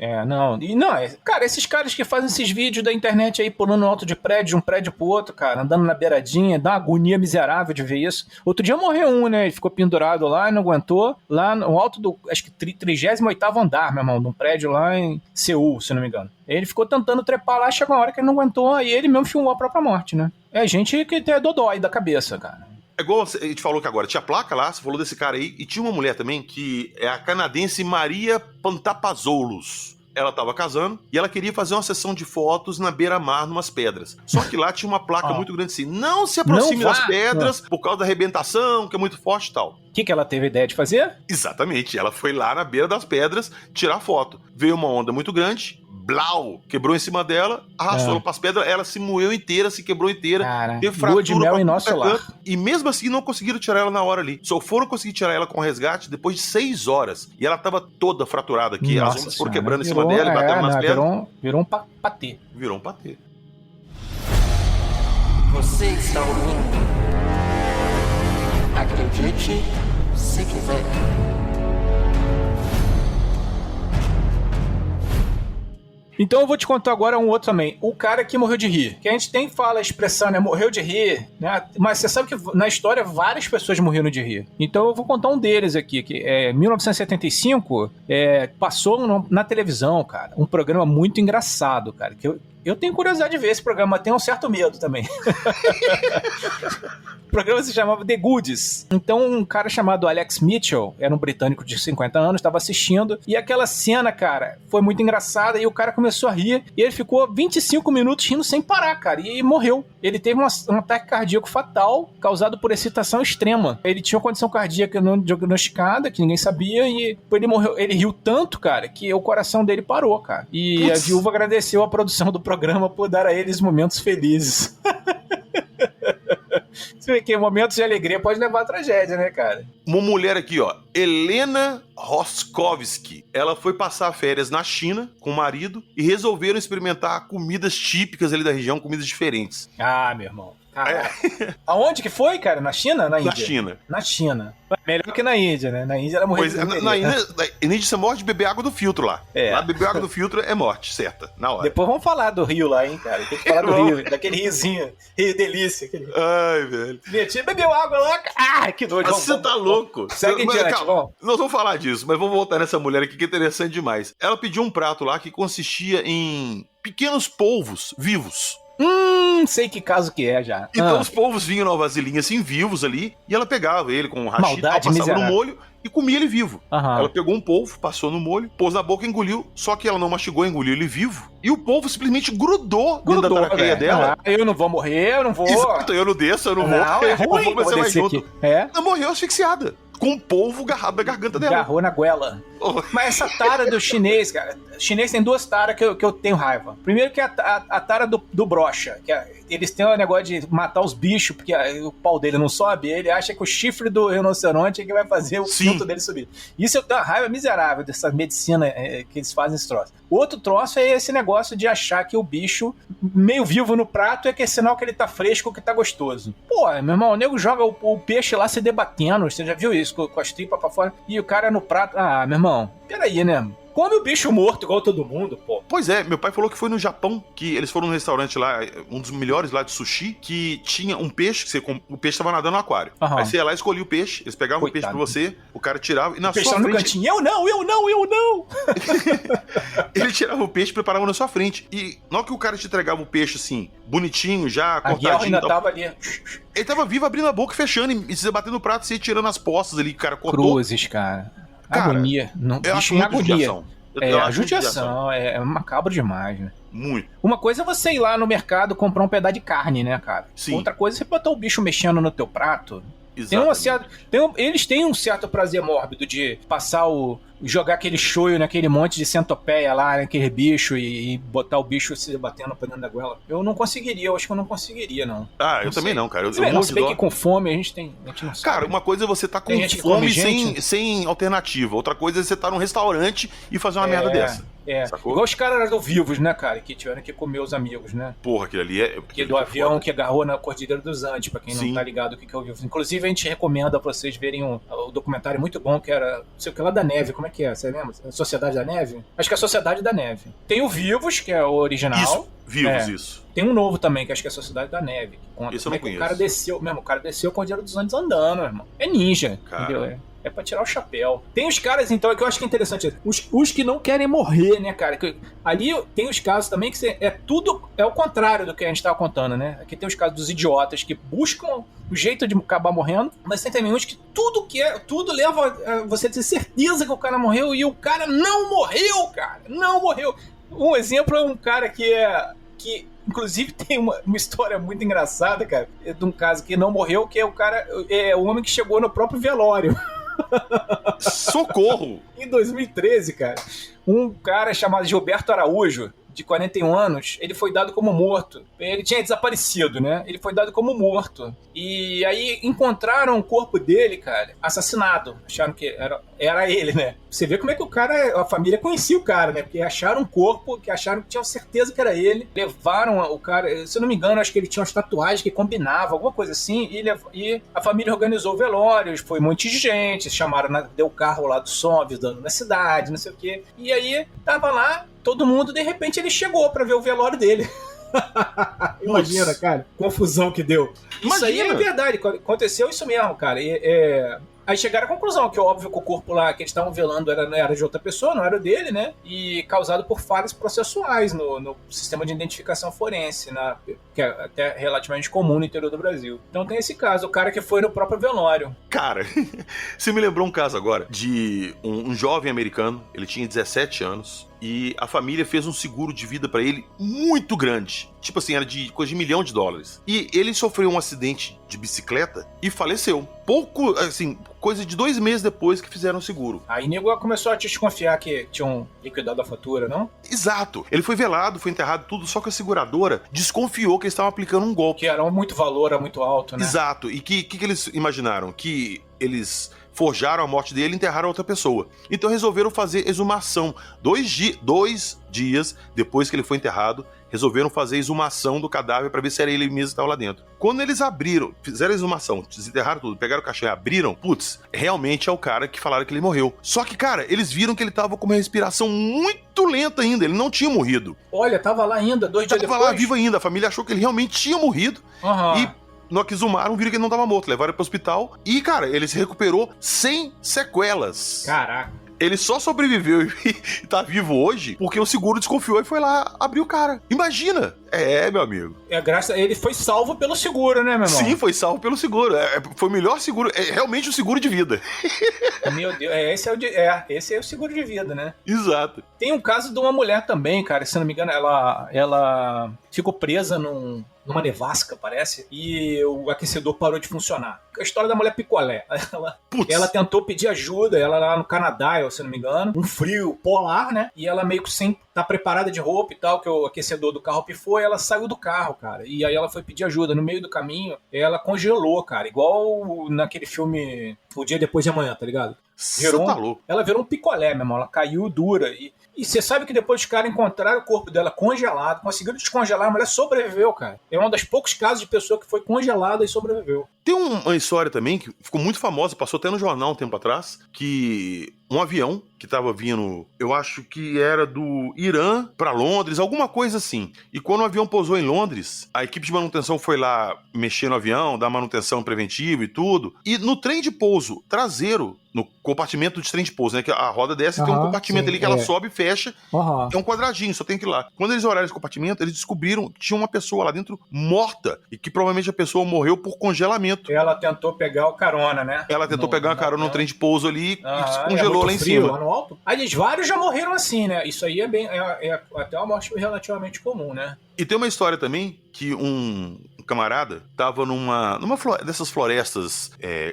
Cara, esses caras que fazem esses vídeos da internet aí pulando no alto de um prédio pro outro, cara, andando na beiradinha, dá uma agonia miserável de ver isso. Outro dia morreu um, né? Ele ficou pendurado lá e não aguentou. Lá no alto do, acho que 38º andar, meu irmão, de um prédio lá em Seul, se não me engano. Ele ficou tentando trepar lá, chegou uma hora que ele não aguentou, aí ele mesmo filmou a própria morte, né? É gente que tem dodói da cabeça, cara. É igual a gente falou que agora, tinha placa lá, você falou desse cara aí, e tinha uma mulher também, que é a canadense Maria Pantapazoulos. Ela tava casando e ela queria fazer uma sessão de fotos na beira-mar, numas pedras. Só que lá tinha uma placa muito grande assim, não se aproxime das pedras por causa da arrebentação, que é muito forte e tal. O que ela teve a ideia de fazer? Exatamente, ela foi lá na beira das pedras tirar foto. Veio uma onda muito grande, blau, quebrou em cima dela, arrastou ela pras pedras, ela se moeu inteira, se quebrou inteira, Cara, teve lua de mel pra em nosso tudo lar. canto, e mesmo assim não conseguiram tirar ela na hora ali. Só foram conseguir tirar ela com resgate depois de 6 horas. E ela tava toda fraturada aqui, as ondas foram quebrando em cima dela e batendo nas pedras. Virou um patê. Virou um patê. Você está ouvindo? Acredite se quiser. Então eu vou te contar agora um outro também. O cara que morreu de rir. Que a gente fala a expressão, né? Morreu de rir, né? Mas você sabe que na história várias pessoas morreram de rir. Então eu vou contar um deles aqui. Que é 1975, passou na televisão, cara. Um programa muito engraçado, cara. Que eu tenho curiosidade de ver esse programa, mas tenho um certo medo também. O programa se chamava The Goodies. Então, um cara chamado Alex Mitchell, era um britânico de 50 anos, estava assistindo, e aquela cena, cara, foi muito engraçada, e o cara começou a rir, e ele ficou 25 minutos rindo sem parar, cara, e morreu. Ele teve um ataque cardíaco fatal, causado por excitação extrema. Ele tinha uma condição cardíaca não diagnosticada, que ninguém sabia, e ele morreu. Ele riu tanto, cara, que o coração dele parou, cara. E a viúva agradeceu a produção do programa por dar a eles momentos felizes. Você vê que momentos de alegria pode levar a tragédia, né, cara? Uma mulher aqui, ó, Helena Roskovsky. Ela foi passar férias na China com o marido e resolveram experimentar comidas típicas ali da região, comidas diferentes. Ah, meu irmão. Aonde que foi, cara? Na China? Na Índia? Na China. Na China. Melhor que na Índia, né? Na Índia ela morreu. Pois é, na Índia você morre de beber água do filtro lá. Lá beber água do filtro é morte, certa, na hora. Depois vamos falar do rio lá, hein, cara? Tem que falar do rio, daquele riozinho. Rio Delícia. Aquele... Ai, velho. Minha tia bebeu água lá. Ah, que nojo. Você tá louco. Segue em diante, vamos. Nós vamos falar disso, mas vamos voltar nessa mulher aqui que é interessante demais. Ela pediu um prato lá que consistia em pequenos polvos vivos. Sei que caso que é já. Então os polvos vinham numa vasilhinha assim, vivos ali, e ela pegava ele com um hashi, passava miserável. no molho e comia ele vivo. Ela pegou um polvo, passou no molho, pôs na boca e engoliu, só que ela não mastigou, engoliu ele vivo, e o polvo simplesmente grudou dentro da traqueia dela. Eu não vou morrer, eu não vou... Exato, eu não desço, eu não vou. Não, é ruim, você vai junto. Ela morreu asfixiada, com um polvo agarrado na garganta dela. Agarrou na goela. Mas essa tara do chinês, cara... O chinês tem duas taras que eu tenho raiva. Primeiro que é a tara do brocha, que eles têm o negócio de matar os bichos, porque o pau dele não sobe, ele acha que o chifre do rinoceronte é que vai fazer o pinto dele subir. Isso eu tenho uma raiva miserável dessa medicina que eles fazem esse troço. O outro troço é esse negócio de achar que o bicho meio vivo no prato é que é sinal que ele tá fresco, que tá gostoso. Pô, meu irmão, o nego joga o peixe lá se debatendo, você já viu isso, com as tripas pra fora, e o cara no prato... Ah, meu irmão, peraí, né? Come o bicho morto igual todo mundo, pô. Pois é, meu pai falou que foi no Japão, que eles foram num restaurante lá, um dos melhores lá de sushi, que tinha um peixe, o peixe tava nadando no aquário. Aí você ia lá e escolhia o peixe, eles pegavam o peixe pra você, o cara tirava e na sua frente... no cantinho, eu não! Ele tirava o peixe e preparava na sua frente. E na hora que o cara te entregava o peixe assim, bonitinho, já cortadinho... A ainda tava ali... Ele tava vivo abrindo a boca, fechando e se debatendo no prato, e tirando as postas ali que o cara cortou. Cruzes, cara. Agonia. Não, eu acho muito agonia. A judiação é macabro demais, né? Muito. Uma coisa é você ir lá no mercado comprar um pedaço de carne, né, cara? Sim. Outra coisa é você botar o bicho mexendo no teu prato. Eles têm um certo prazer mórbido de passar jogar aquele shoyu naquele monte de centopeia lá, naquele bicho e botar o bicho se batendo pra dentro da goela. Eu não conseguiria, eu acho que eu não conseguiria, não. Eu também não, cara. Se bem que com fome a gente não sabe. Cara, uma coisa é você tá com fome sem alternativa. Outra coisa é você tá num restaurante e fazer uma merda dessa. Sacou? Igual os caras do Vivos, né, cara? Que tiveram que comer os amigos, né? Porra, aquele ali é... Que do avião que agarrou na Cordilheira dos Andes, pra quem não tá ligado o que é o Vivos. Inclusive, a gente recomenda pra vocês verem o documentário muito bom, que era, não sei o que lá da Neve, como é que é? Você lembra? Sociedade da Neve? Acho que é a Sociedade da Neve. Tem o Vivos, que é o original. Isso, Vivos, isso. Tem um novo também, que acho que é a Sociedade da Neve. Que conta isso eu não conheço. O cara desceu a Cordilheira dos Andes andando, irmão. É ninja, entendeu? É pra tirar o chapéu. Tem os caras, então, que eu acho que é interessante. Os que não querem morrer, né, cara? Ali tem os casos também que é o contrário do que a gente tava contando, né? Aqui tem os casos dos idiotas que buscam o jeito de acabar morrendo, mas tem também uns que tudo leva a você ter certeza que o cara morreu e o cara não morreu, cara. Não morreu. Um exemplo é um cara que inclusive tem uma história muito engraçada, cara, de um caso que não morreu, que é o cara, o homem que chegou no próprio velório. Socorro! Em 2013, cara, um cara chamado Gilberto Araújo, de 41 anos, ele foi dado como morto. Ele tinha desaparecido, né? Ele foi dado como morto. E aí encontraram o corpo dele, cara, assassinado. Acharam que era ele, né? Você vê como é que a família conhecia o cara, né? Porque acharam um corpo, que acharam que tinham certeza que era ele. Levaram o cara, se eu não me engano, acho que ele tinha umas tatuagens que combinavam, alguma coisa assim. E a família organizou velórios, foi um monte de gente, chamaram, deu carro lá do som, avisando na cidade, não sei o quê. E aí, tava lá, todo mundo, de repente ele chegou pra ver o velório dele. Imagina, cara, confusão que deu. Isso aí é verdade, aconteceu isso mesmo, cara. Aí chegaram à conclusão que, óbvio, que o corpo lá que eles estavam velando era de outra pessoa, não era dele, né? E causado por falhas processuais no sistema de identificação forense, que é até relativamente comum no interior do Brasil. Então tem esse caso, o cara que foi no próprio velório. Cara, você me lembrou um caso agora de um jovem americano, ele tinha 17 anos, e a família fez um seguro de vida pra ele muito grande. Tipo assim, era de coisa de $1 milhão. E ele sofreu um acidente de bicicleta e faleceu. Pouco, assim, coisa de 2 meses depois que fizeram o seguro. Aí nego começou a desconfiar que tinham liquidado a fatura, não? Exato. Ele foi velado, foi enterrado, tudo, só que a seguradora desconfiou que eles estavam aplicando um golpe. Que era muito valor, era muito alto, né? Exato. E que eles imaginaram? Que eles forjaram a morte dele e enterraram outra pessoa. Então resolveram fazer exumação. 2 dias depois que ele foi enterrado, resolveram fazer exumação do cadáver para ver se era ele mesmo que estava lá dentro. Quando eles abriram, fizeram a exumação, desenterraram tudo, pegaram o caixão e abriram, putz, realmente é o cara que falaram que ele morreu. Só que, cara, eles viram que ele tava com uma respiração muito lenta ainda, ele não tinha morrido. Olha, tava lá ainda, 2 dias depois. Tava lá vivo ainda, a família achou que ele realmente tinha morrido. E no que exumaram, viram que ele não tava morto, levaram ele pro hospital e, cara, ele se recuperou sem sequelas. Caraca. Ele só sobreviveu e tá vivo hoje porque o seguro desconfiou e foi lá abrir o cara. Imagina! Meu amigo. Ele foi salvo pelo seguro, né, meu irmão? Sim, foi salvo pelo seguro. Foi o melhor seguro. É realmente o seguro de vida. Meu Deus, esse é o seguro de vida, né? Exato. Tem um caso de uma mulher também, cara, se não me engano, ela ficou presa numa nevasca, parece, e o aquecedor parou de funcionar. A história da mulher picolé. Ela tentou pedir ajuda, ela lá no Canadá, se não me engano, um frio polar, né? E ela meio que sem estar preparada de roupa e tal, que o aquecedor do carro pifou, e ela saiu do carro, cara. E aí ela foi pedir ajuda. No meio do caminho, ela congelou, cara. Igual naquele filme O Dia Depois de Amanhã, tá ligado? Ela virou um picolé, meu irmão. Ela caiu dura. E você sabe que depois os caras encontraram o corpo dela congelado, conseguiram descongelar, a mulher sobreviveu, cara. É um dos poucos casos de pessoa que foi congelada e sobreviveu. Tem uma história também que ficou muito famosa, passou até no jornal um tempo atrás, que um avião que estava vindo, eu acho que era do Irã para Londres, alguma coisa assim. E quando o avião pousou em Londres, a equipe de manutenção foi lá mexer no avião, dar manutenção preventiva e tudo. E no trem de pouso traseiro, no compartimento de trem de pouso, né? Que a roda desce e tem um compartimento ali que ela sobe e fecha. É um quadradinho, só tem que ir lá. Quando eles olharam esse compartimento, eles descobriram que tinha uma pessoa lá dentro morta e que provavelmente a pessoa morreu por congelamento. Ela tentou pegar o carona, né? Ela tentou pegar uma carona no trem de pouso ali e se congelou lá em cima. Lá no alto. Aliás, vários já morreram assim, né? Isso aí é até uma morte relativamente comum, né? E tem uma história também que um camarada tava numa dessas florestas,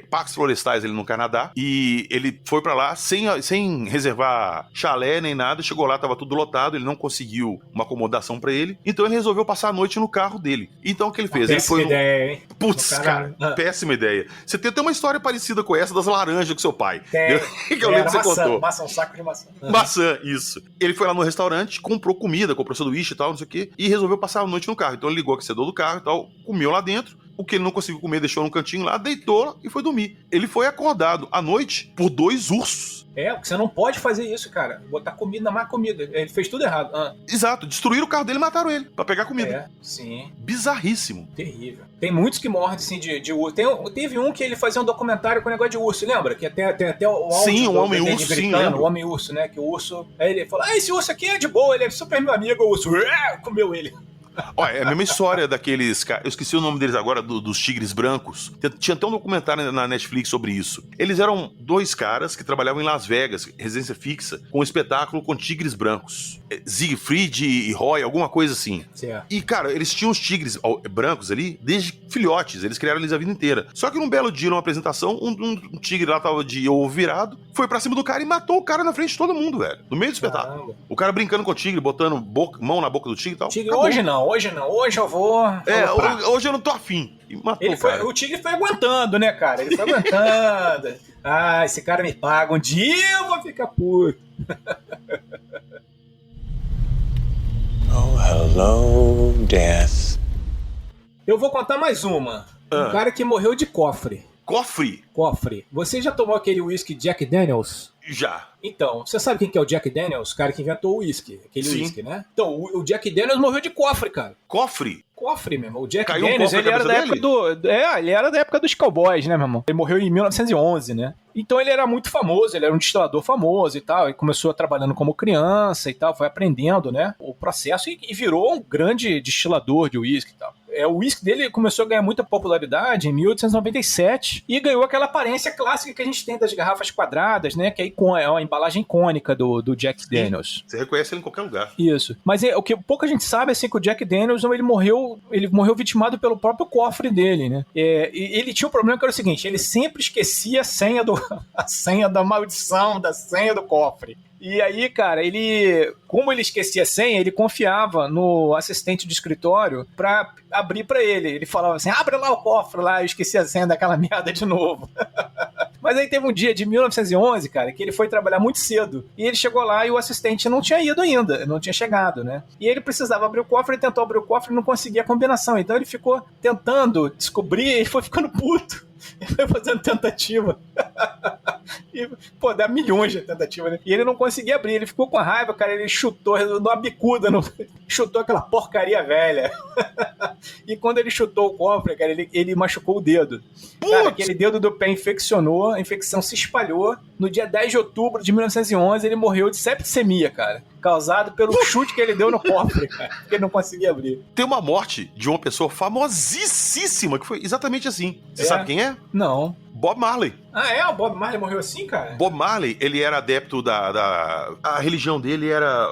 parques florestais ali no Canadá, e ele foi pra lá sem reservar chalé nem nada, chegou lá, tava tudo lotado, ele não conseguiu uma acomodação pra ele, então ele resolveu passar a noite no carro dele. Então o que ele fez? Ele foi ideia, hein? Putz, cara, péssima ideia. Você tem até uma história parecida com essa das laranjas com seu pai. Que eu lembro que você contou. Maçã, um saco de maçã. Maçã, isso. Ele foi lá no restaurante, comprou comida, comprou sanduíche e tal, não sei o quê, e resolveu passar a noite no carro. Então ele ligou o aquecedor do carro e tal, comeu lá dentro. O que ele não conseguiu comer, deixou no cantinho lá, deitou e foi dormir. Ele foi acordado à noite por 2 ursos. Porque você não pode fazer isso, cara. Botar comida na má comida. Ele fez tudo errado. Exato. Destruíram o carro dele e mataram ele pra pegar comida. Sim. Bizarríssimo. Terrível. Tem muitos que morrem, assim, de urso. Teve um que ele fazia um documentário com o negócio de urso, lembra? Que tem até o áudio. Sim, o Homem-Urso, sim, lembra? O Homem-Urso, né? Que o urso... Aí ele falou, esse urso aqui é de boa, ele é super meu amigo, o urso. Comeu ele. Olha, é a mesma história daqueles caras. Eu esqueci o nome deles agora, dos tigres brancos. Tinha até um documentário na Netflix sobre isso. Eles eram 2 caras que trabalhavam em Las Vegas, residência fixa, com um espetáculo com tigres brancos. Siegfried e Roy, alguma coisa assim. Certo. E, cara, eles tinham os tigres brancos ali desde filhotes. Eles criaram eles a vida inteira. Só que num belo dia, numa apresentação, um tigre lá tava de ovo virado, foi pra cima do cara e matou o cara na frente de todo mundo, velho. No meio do espetáculo. Caramba. O cara brincando com o tigre, botando mão na boca do tigre e tal. Tigre, hoje não. Hoje eu vou... Hoje eu não tô afim. E matou o cara. O tigre foi aguentando, né, cara? Ele foi aguentando. Ah, esse cara me paga. Um dia eu vou ficar puto. Oh, hello, Death. Eu vou contar mais uma. Um cara que morreu de cofre. Cofre? Você já tomou aquele whisky Jack Daniels? Já. Então, você sabe quem que é o Jack Daniels? O cara que inventou o whisky. Aquele Sim. whisky, né? Então, o Jack Daniels morreu de cofre, cara. Cofre, meu irmão. O Jack Caiu Daniels, cofre ele era da época ele era da época dos cowboys, né, meu irmão? Ele morreu em 1911, né? Então ele era muito famoso, ele era um destilador famoso e tal. Ele começou trabalhando como criança e tal, foi aprendendo, né, o processo e virou um grande destilador de uísque e tal. O uísque dele começou a ganhar muita popularidade em 1897 e ganhou aquela aparência clássica que a gente tem das garrafas quadradas, né, que é uma embalagem icônica do Jack Daniels. Você reconhece ele em qualquer lugar. Isso. Mas o que pouca gente sabe assim, que o Jack Daniels ele morreu vitimado pelo próprio cofre dele, né? E ele tinha um problema que era o seguinte, ele sempre esquecia a senha da maldição, da senha do cofre. E aí, cara, como ele esquecia a senha, ele confiava no assistente de escritório pra abrir pra ele. Ele falava assim, abre lá o cofre lá, eu esqueci a senha daquela merda de novo. Mas aí teve um dia de 1911, cara, que ele foi trabalhar muito cedo. E ele chegou lá e o assistente não tinha ido ainda, não tinha chegado, né? E ele precisava abrir o cofre, ele tentou abrir o cofre e não conseguia a combinação. Então ele ficou tentando descobrir e foi ficando puto. Ele foi fazendo tentativa. E, dá milhões de tentativas, né? E ele não conseguia abrir, ele ficou com raiva, cara, ele chutou, uma bicuda, chutou aquela porcaria velha. E quando ele chutou o cofre, cara, ele machucou o dedo. Cara, aquele dedo do pé infeccionou, a infecção se espalhou. No dia 10 de outubro de 1911, ele morreu de septicemia, cara. Causado pelo chute que ele deu no cofre, cara, porque ele não conseguia abrir. Tem uma morte de uma pessoa famosíssima que foi exatamente assim. Você sabe quem é? Não. Bob Marley. Ah, é? O Bob Marley morreu assim, cara? Bob Marley, ele era adepto a religião dele era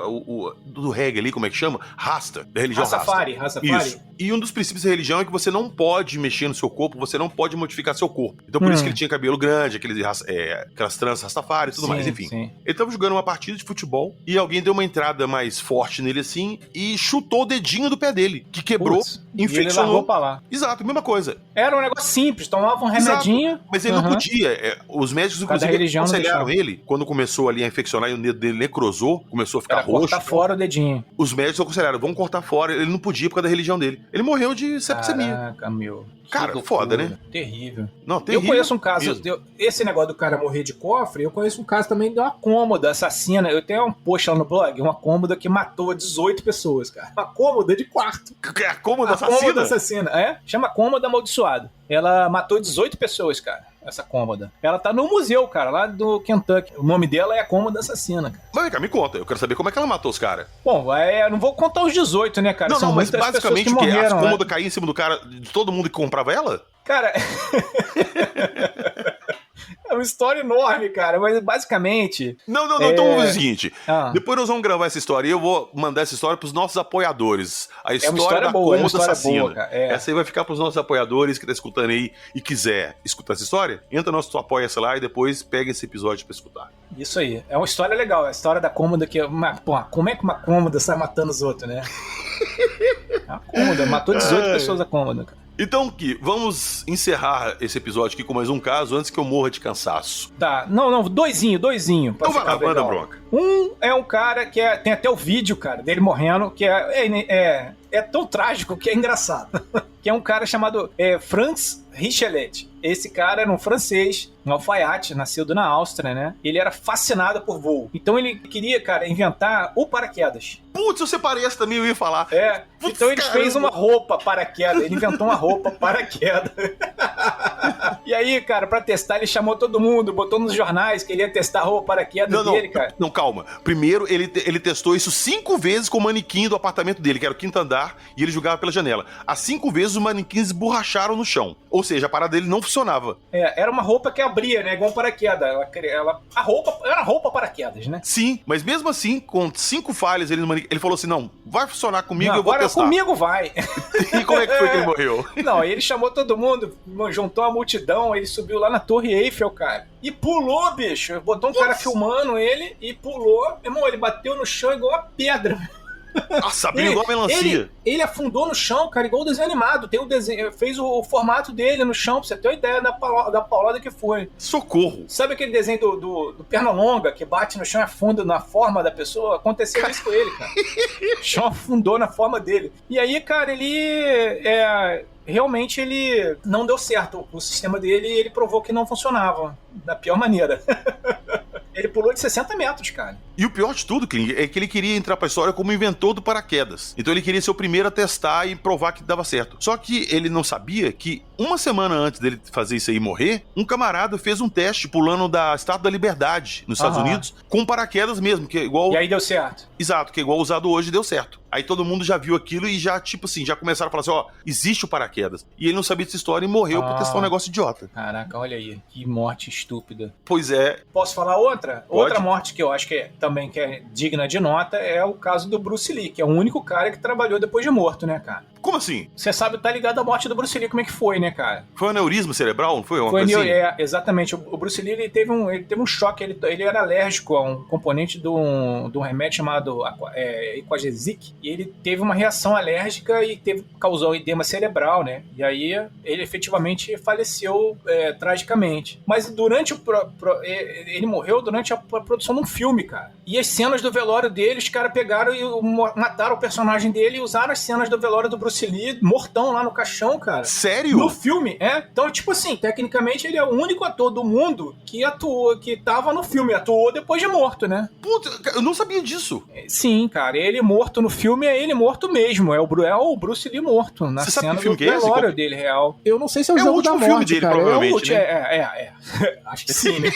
do reggae ali, como é que chama? Rasta, da religião Rastafari. Isso. E um dos princípios da religião é que você não pode mexer no seu corpo, você não pode modificar seu corpo. Então por isso que ele tinha cabelo grande, aquelas tranças Rastafari e tudo mais, enfim. Sim. Ele tava jogando uma partida de futebol e alguém deu uma entrada mais forte nele assim e chutou o dedinho do pé dele, que quebrou, infeccionou. E ele largou pra lá. Exato, mesma coisa. Era um negócio simples, tomava um remedinho. Exato. Mas ele não podia. Os médicos, inclusive, aconselharam ele, quando começou ali a infeccionar e o dedo dele necrosou, começou a ficar roxo. Cortar fora o dedinho. Os médicos aconselharam, vamos cortar fora. Ele não podia por causa da religião dele. Ele morreu de septicemia. Caraca, meu. Cara, foda, né? Terrível. Não, terrível. Eu conheço um caso, esse negócio do cara morrer de cofre, eu conheço um caso também de uma cômoda assassina. Eu tenho um post lá no blog, uma cômoda que matou 18 pessoas, cara. Uma cômoda de quarto. A cômoda assassina? Cômoda assassina, chama cômoda amaldiçoada. Ela matou 18 pessoas, cara, essa cômoda. Ela tá no museu, cara, lá do Kentucky. O nome dela é a cômoda assassina, cara. Mas vem cá, me conta, eu quero saber como é que ela matou os caras. Bom, não vou contar os 18, né, cara? Não, mas basicamente o quê? As cômodas caíam em cima do cara, de todo mundo que comprava ela? Cara... É uma história enorme, cara, mas basicamente... Não, então vamos fazer o seguinte. Depois nós vamos gravar essa história e eu vou mandar essa história pros nossos apoiadores. A história da cômoda assassina. Boa, essa aí vai ficar pros nossos apoiadores que tá escutando aí e quiser escutar essa história, entra no nosso Apoia-se lá e depois pega esse episódio pra escutar. Isso aí. É uma história legal. É a história da cômoda que... como é que uma cômoda sai matando os outros, né? A cômoda matou 18 pessoas a cômoda, cara. Então, Ki, vamos encerrar esse episódio aqui com mais um caso antes que eu morra de cansaço. Tá, não, doisinho. Então vai lá, manda bronca. Um é um cara que tem até o vídeo, cara, dele morrendo, que é tão trágico que é engraçado. Que é um cara chamado Franz Richelet. Esse cara era um francês, um alfaiate, nascido na Áustria, né? Ele era fascinado por voo. Então ele queria, cara, inventar o paraquedas. Putz, eu separei essa também, eu ia falar. Então ele fez uma roupa paraquedas. Ele inventou uma roupa paraquedas. E aí, cara, pra testar, ele chamou todo mundo, botou nos jornais que ele ia testar a roupa paraquedas dele, cara. Não, calma. Primeiro, ele testou isso 5 vezes com o manequim do apartamento dele, que era o 5º andar, e ele jogava pela janela. As 5 vezes, os manequins esborracharam no chão. Ou seja, a parada dele não funcionava. Era uma roupa que abria, né? Igual um paraquedas. A roupa era roupa paraquedas, né? Sim, mas mesmo assim, com 5 falhas, ele falou assim, não, vai funcionar comigo, não, eu vou agora testar. comigo vai. E como é que foi que ele morreu? Não, aí ele chamou todo mundo, juntou a multidão, ele subiu lá na Torre Eiffel, cara. E pulou, bicho. Botou um cara filmando ele e pulou. Irmão, ele bateu no chão igual uma pedra. Nossa, abriu igual melancia. Ele afundou no chão, cara, igual o desenho animado. Tem o desenho, fez o formato dele no chão, pra você ter uma ideia da paulada que foi. Socorro. Sabe aquele desenho do Pernalonga, que bate no chão e afunda na forma da pessoa? Aconteceu isso com ele, cara. O chão afundou na forma dele. E aí, cara, ele... realmente ele não deu certo. O sistema dele, ele provou que não funcionava. Da pior maneira. Ele pulou de 60 metros, cara. E o pior de tudo, Kling, é que ele queria entrar pra história como inventor do paraquedas. Então ele queria ser o primeiro a testar e provar que dava certo. Só que ele não sabia que uma semana antes dele fazer isso aí e morrer, um camarada fez um teste pulando da Estátua da Liberdade nos Estados Unidos com paraquedas mesmo, que é igual... E aí deu certo. Exato, que é igual usado hoje e deu certo. Aí todo mundo já viu aquilo e já, tipo assim, já começaram a falar assim, ó, existe o paraquedas. E ele não sabia dessa história e morreu por testar um negócio idiota. Caraca, olha aí. Que morte estúpida. Pois é. Posso falar outra? Pode. Outra morte que eu acho que também é digna de nota é o caso do Bruce Lee, que é o único cara que trabalhou depois de morto, né, cara? Como assim? Você sabe, tá ligado à morte do Bruce Lee, como é que foi, né, cara? Foi um aneurisma cerebral, não foi? Uma coisa assim? Exatamente. O Bruce Lee, ele teve um choque, ele era alérgico a um componente de um remédio chamado Aquagesic, e ele teve uma reação alérgica e causou edema cerebral, né? E aí ele efetivamente faleceu tragicamente. Mas durante ele morreu durante a produção de um filme, cara. E as cenas do velório dele, os caras pegaram e mataram o personagem dele e usaram as cenas do velório do Bruce Lee, mortão lá no caixão, cara. Sério? No filme, Então, tipo assim, tecnicamente ele é o único ator do mundo que atuou, que tava no filme, atuou depois de morto, né? Puta, eu não sabia disso. Sim, cara, ele morto no filme é ele morto mesmo, é o Bruce Lee morto, na cena do velório dele real. Eu não sei se é o É o jogo da último filme morte, dele, cara. provavelmente, Acho que sim, né?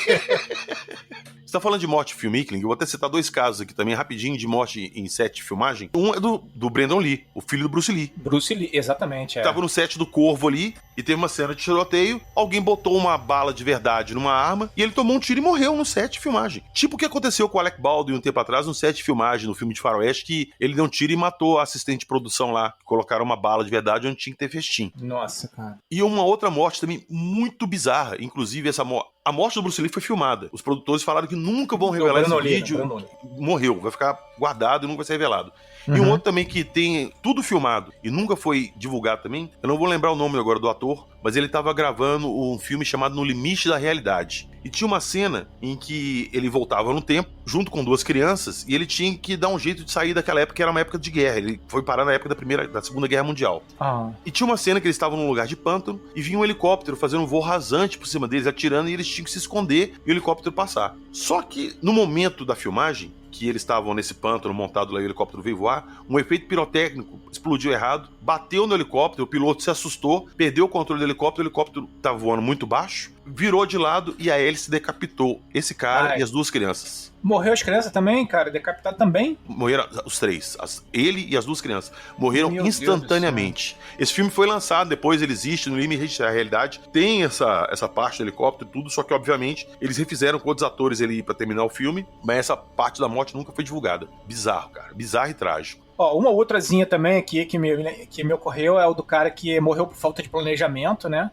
Você tá falando de morte filme, Kling? Eu vou até citar 2 casos aqui também, rapidinho, de morte em set de filmagem. Um é do Brandon Lee, o filho do Bruce Lee. Bruce Lee, exatamente. Tava no set do Corvo ali, e teve uma cena de tiroteio, alguém botou uma bala de verdade numa arma, e ele tomou um tiro e morreu no set de filmagem. Tipo o que aconteceu com o Alec Baldwin um tempo atrás, no set de filmagem, no filme de faroeste, que ele deu um tiro e matou a assistente de produção lá, que colocaram uma bala de verdade onde tinha que ter festim. Nossa, cara. E uma outra morte também muito bizarra, inclusive a morte do Bruce Lee foi filmada. Os produtores falaram que nunca vão revelar esse vídeo. Morreu, vai ficar guardado e nunca vai ser revelado. E um outro também que tem tudo filmado e nunca foi divulgado também, eu não vou lembrar o nome agora do ator, mas ele tava gravando um filme chamado No Limite da Realidade. E tinha uma cena em que ele voltava no tempo, junto com 2 crianças, e ele tinha que dar um jeito de sair daquela época, que era uma época de guerra. Ele foi parar na época da Segunda Guerra Mundial. E tinha uma cena que eles estavam num lugar de pântano, e vinha um helicóptero fazendo um voo rasante por cima deles, atirando, e eles tinham que se esconder e o helicóptero passar. Só que, no momento da filmagem, que eles estavam nesse pântano montado lá e o helicóptero veio voar, um efeito pirotécnico explodiu errado, bateu no helicóptero, o piloto se assustou, perdeu o controle do helicóptero, o helicóptero estava voando muito baixo, virou de lado e a hélice decapitou esse cara e as 2 crianças. Morreu as crianças também, cara? Decapitado também? Morreram os 3. Ele e as 2 crianças. Morreram instantaneamente. Esse filme foi lançado, depois ele existe no Limite da Realidade. Tem essa parte do helicóptero e tudo, só que, obviamente, eles refizeram com outros atores ali pra terminar o filme, mas essa parte da morte nunca foi divulgada. Bizarro, cara. Bizarro e trágico. Uma outrazinha também aqui que me ocorreu é o do cara que morreu por falta de planejamento, né?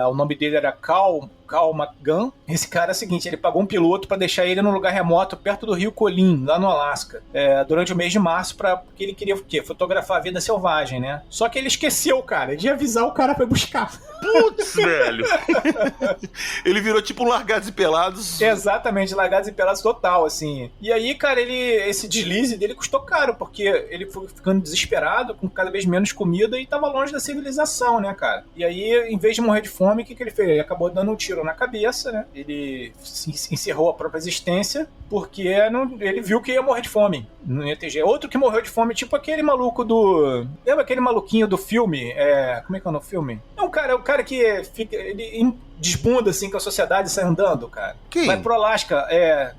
O nome dele era Carl McGann. Esse cara é o seguinte, ele pagou um piloto pra deixar ele num lugar remoto perto do Rio Colin, lá no Alasca, durante o mês de março, porque ele queria o quê? Fotografar a vida selvagem, né? Só que ele esqueceu, cara, de avisar o cara pra buscar. Putz, velho! Ele virou tipo um Largados e Pelados. Exatamente, Largados e Pelados total, assim. E aí, cara, esse deslize dele custou caro, porque ele foi ficando desesperado, com cada vez menos comida e tava longe da civilização, né, cara? E aí, em vez de morrer de fome, o que ele fez? Ele acabou dando um tiro na cabeça, né? Ele encerrou a própria existência porque ele viu que ia morrer de fome. Não ia ter jeito. Outro que morreu de fome, tipo aquele maluco do... Lembra aquele maluquinho do filme? Como é que é o nome do filme? É o cara que fica... Ele desbunda assim com a sociedade e sai andando, cara? Quem? Vai pro Alasca,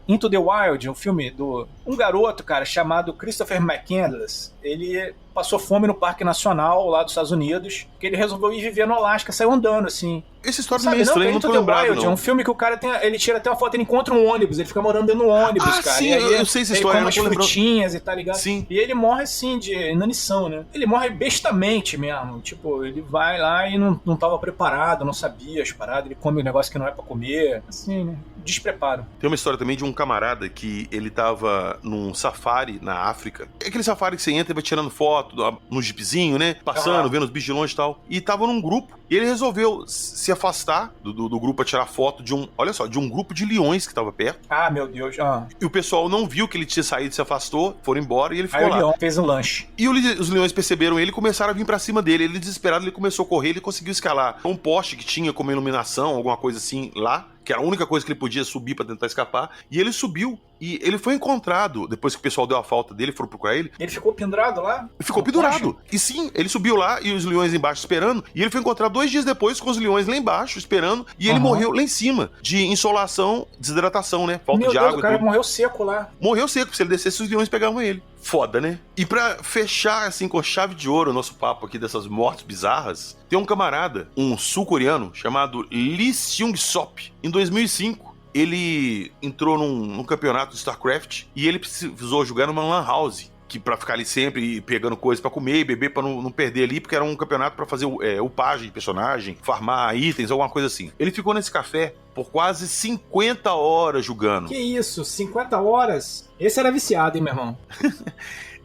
Into the Wild, um filme do... Um garoto, cara, chamado Christopher McCandless. Ele passou fome no Parque Nacional lá dos Estados Unidos, que ele resolveu ir viver no Alasca, saiu andando, assim. Essa história Sabe, é meio estranha, não Into tô the lembrado, Wild, não. É um filme que o cara ele tira até uma foto, ele encontra um ônibus, ele fica morando dentro de um ônibus, Ah, cara. sim, E aí, eu sei essa história, ele come eu umas não tô lembrando. frutinhas e tá ligado? Sim. E ele morre, assim, de inanição, né? Ele morre bestamente mesmo. Tipo, ele vai lá e não tava preparado, não sabia as paradas, ele come um negócio que não é pra comer, assim, né? Despreparo. Tem uma história também de um camarada que ele tava num safari na África. É aquele safari que você entra e vai tirando foto no jeepzinho, né? Passando, vendo os bichos de longe e tal. E tava num grupo. E ele resolveu se afastar do grupo pra tirar foto de um grupo de leões que tava perto. Ah, meu Deus. E o pessoal não viu que ele tinha saído, se afastou, foram embora e ele ficou Aí lá. o leão fez um lanche. E os leões perceberam ele e começaram a vir pra cima dele. Ele, desesperado, ele começou a correr, ele conseguiu escalar um poste que tinha como iluminação, alguma coisa assim, lá, que era a única coisa que ele podia subir pra tentar escapar. E ele subiu. E ele foi encontrado, depois que o pessoal deu a falta dele, foram procurar ele. Ele ficou pendurado lá? Ficou pendurado. E sim, ele subiu lá e os leões embaixo esperando. E ele foi encontrado 2 dias depois com os leões lá embaixo esperando. E ele morreu lá em cima, de insolação, desidratação, né? Falta Meu de Deus, água. o cara e tudo. morreu seco lá. Morreu seco, se ele descesse, os leões pegavam ele. Foda, né? E pra fechar, assim, com chave de ouro o nosso papo aqui dessas mortes bizarras, tem um camarada, um sul-coreano, chamado Lee Seung-sop. Em 2005, ele entrou num campeonato de StarCraft e ele precisou jogar numa lan house, que pra ficar ali sempre pegando coisas pra comer e beber pra não perder ali, porque era um campeonato pra fazer upagem de personagem, farmar itens, alguma coisa assim. Ele ficou nesse café por quase 50 horas jogando. Que isso, 50 horas? Esse era viciado, hein, meu irmão?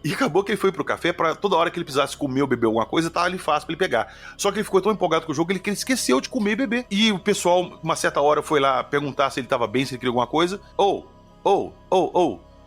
E acabou que ele foi pro café pra toda hora que ele precisasse comer ou beber alguma coisa, tava ali fácil pra ele pegar. Só que ele ficou tão empolgado com o jogo que ele esqueceu de comer e beber. E o pessoal, uma certa hora, foi lá perguntar se ele tava bem, se ele queria alguma coisa.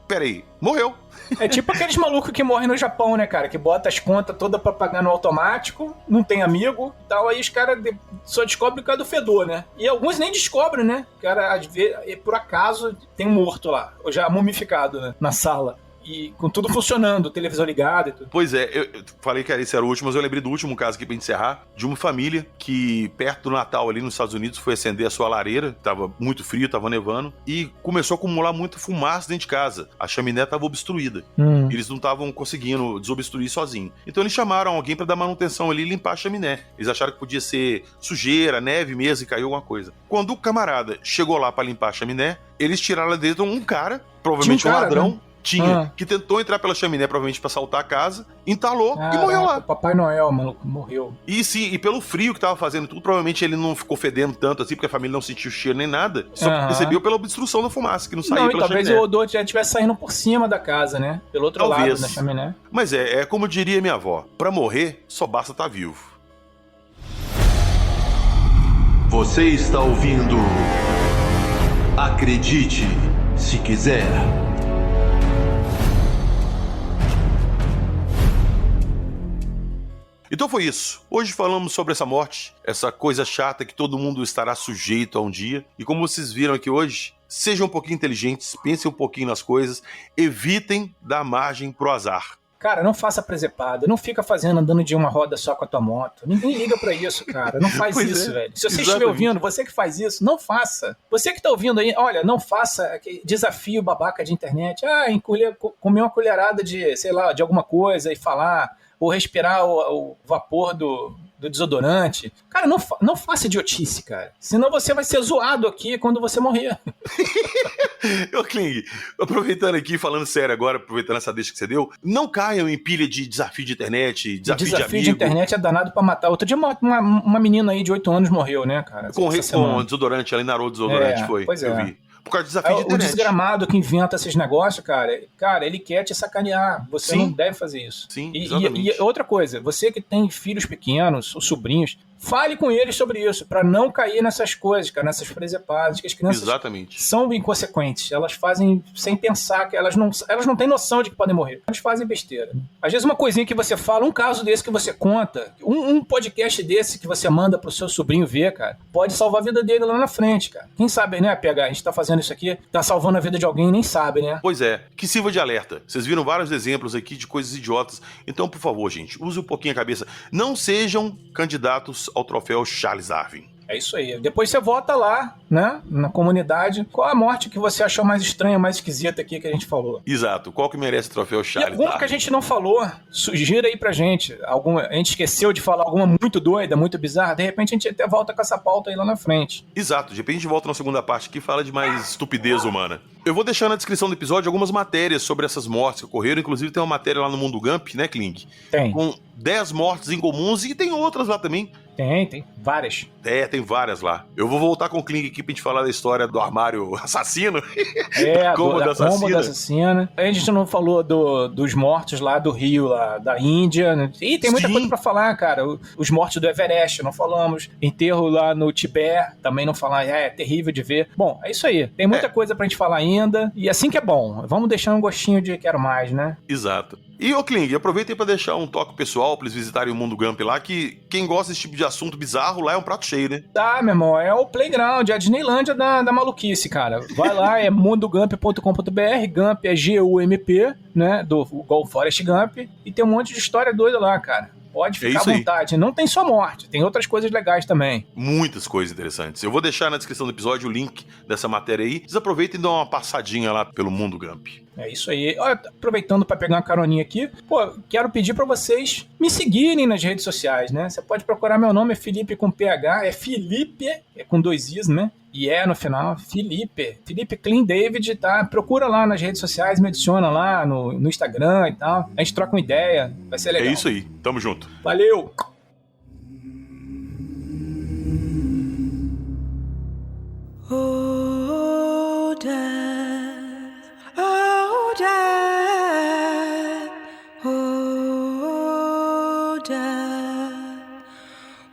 Peraí, morreu. É tipo aqueles malucos que morrem no Japão, né, cara? Que bota as contas todas pra pagar no automático, não tem amigo e tal, aí os caras só descobrem por causa do fedor, né? E alguns nem descobrem, né? O cara, às vezes, por acaso, tem um morto lá, ou já mumificado, né, na sala. E com tudo funcionando, televisão ligada e tudo. Pois é, eu falei que esse era o último, mas eu lembrei do último caso aqui pra encerrar, de uma família que, perto do Natal ali nos Estados Unidos, foi acender a sua lareira, tava muito frio, tava nevando, e começou a acumular muita fumaça dentro de casa. A chaminé tava obstruída. Eles não estavam conseguindo desobstruir sozinho. Então eles chamaram alguém pra dar manutenção ali e limpar a chaminé. Eles acharam que podia ser sujeira, neve mesmo, e caiu alguma coisa. Quando o camarada chegou lá pra limpar a chaminé, eles tiraram lá dentro um cara, provavelmente um ladrão, né? Que tentou entrar pela chaminé, provavelmente pra assaltar a casa, entalou e morreu lá. Papai Noel, maluco, morreu. E sim, e pelo frio que tava fazendo tudo, provavelmente ele não ficou fedendo tanto assim, porque a família não sentiu cheiro nem nada, só percebeu pela obstrução da fumaça, que não saiu pela talvez chaminé. o odor já estivesse saindo por cima da casa, né? Pelo outro lado da chaminé. Mas é como diria minha avó, pra morrer, só basta estar vivo. Você está ouvindo Acredite Se Quiser. Então foi isso. Hoje falamos sobre essa morte, essa coisa chata que todo mundo estará sujeito a um dia. E como vocês viram aqui hoje, sejam um pouquinho inteligentes, pensem um pouquinho nas coisas, evitem dar margem pro azar. Cara, não faça presepada, não fica andando de uma roda só com a tua moto. Ninguém liga pra isso, cara. Não faz isso, velho. Se você estiver ouvindo, você que faz isso, não faça. Você que tá ouvindo aí, olha, não faça desafio babaca de internet. Comer uma colherada de, sei lá, de alguma coisa e falar, ou respirar o vapor do desodorante. Cara, não faça idiotice, cara. Senão você vai ser zoado aqui quando você morrer. Ô, Kling, aproveitando aqui, falando sério agora, aproveitando essa deixa que você deu, não caiam em pilha de desafio de internet, desafio de internet é danado pra matar. Outro dia uma menina aí de 8 anos morreu, né, cara? Com desodorante, ela inarou o desodorante, foi. Pois é. Eu vi. Por causa do desafio de O internet. desgramado que inventa esses negócios, cara, ele quer te sacanear. Você não deve fazer isso. Sim, exatamente. E outra coisa, você que tem filhos pequenos, ou sobrinhos, fale com eles sobre isso, pra não cair nessas coisas, cara, nessas presepadas, que as crianças são inconsequentes. Elas fazem sem pensar, que elas não têm noção de que podem morrer. Elas fazem besteira. Às vezes uma coisinha que você fala, um caso desse que você conta, um podcast desse que você manda pro seu sobrinho ver, cara, pode salvar a vida dele lá na frente, cara. Quem sabe, né, PH? A gente tá fazendo isso aqui, tá salvando a vida de alguém e nem sabe, né? Pois é, que sirva de alerta. Vocês viram vários exemplos aqui de coisas idiotas. Então, por favor, gente, use um pouquinho a cabeça. Não sejam candidatos ao troféu Charles Darwin. É isso aí. Depois você vota lá, né, na comunidade, qual a morte que você achou mais estranha, mais esquisita aqui que a gente falou. Exato. Qual que merece o troféu E Charles? alguma que a gente não falou, sugira aí pra gente. A gente esqueceu de falar alguma muito doida, muito bizarra, de repente a gente até volta com essa pauta aí lá na frente. Exato. De repente a gente volta na segunda parte que fala de mais estupidez humana. Eu vou deixar na descrição do episódio algumas matérias sobre essas mortes que ocorreram. Inclusive tem uma matéria lá no Mundo Gump, né, Kling? Tem. Com 10 mortes incomuns e tem outras lá também. Tem várias. Tem várias lá. Eu vou voltar com o Kling aqui pra gente falar da história do armário assassino. Da cômoda cômoda assassina. A gente não falou dos mortos lá do Rio, lá da Índia. Né? E tem muita coisa pra falar, cara. Os mortos do Everest, não falamos. Enterro lá no Tibete, também não falar. É terrível de ver. Bom, é isso aí. Tem muita coisa pra gente falar ainda. E assim que é bom. Vamos deixar um gostinho de quero mais, né? Exato. E, ô Kling, aproveita aí pra deixar um toque pessoal pra eles visitarem o Mundo Gump lá, que quem gosta desse tipo de assunto bizarro lá é um prato cheio, né? Tá, meu irmão, é o playground, é a Disneylândia da maluquice, cara. Vai lá, é mundogump.com.br, Gump é G-U-M-P, né, do igual Forrest Gump, e tem um monte de história doida lá, cara. Pode ficar à vontade. Não tem só morte, tem outras coisas legais também. Muitas coisas interessantes. Eu vou deixar na descrição do episódio o link dessa matéria aí. Vocês aproveitem e dão uma passadinha lá pelo Mundo Gump. É isso aí. Olha, aproveitando para pegar uma caroninha aqui, quero pedir para vocês me seguirem nas redes sociais, né? Você pode procurar meu nome, é Felipe com PH, é Felipe, é com 2 Is, né? E no final, Felipe Clean David, tá? Procura lá nas redes sociais, me adiciona lá no Instagram e tal. A gente troca uma ideia, vai ser legal. É isso aí, tamo junto. Valeu! Oh, death, oh, death, oh, death,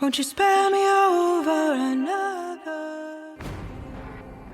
won't you spare me over another?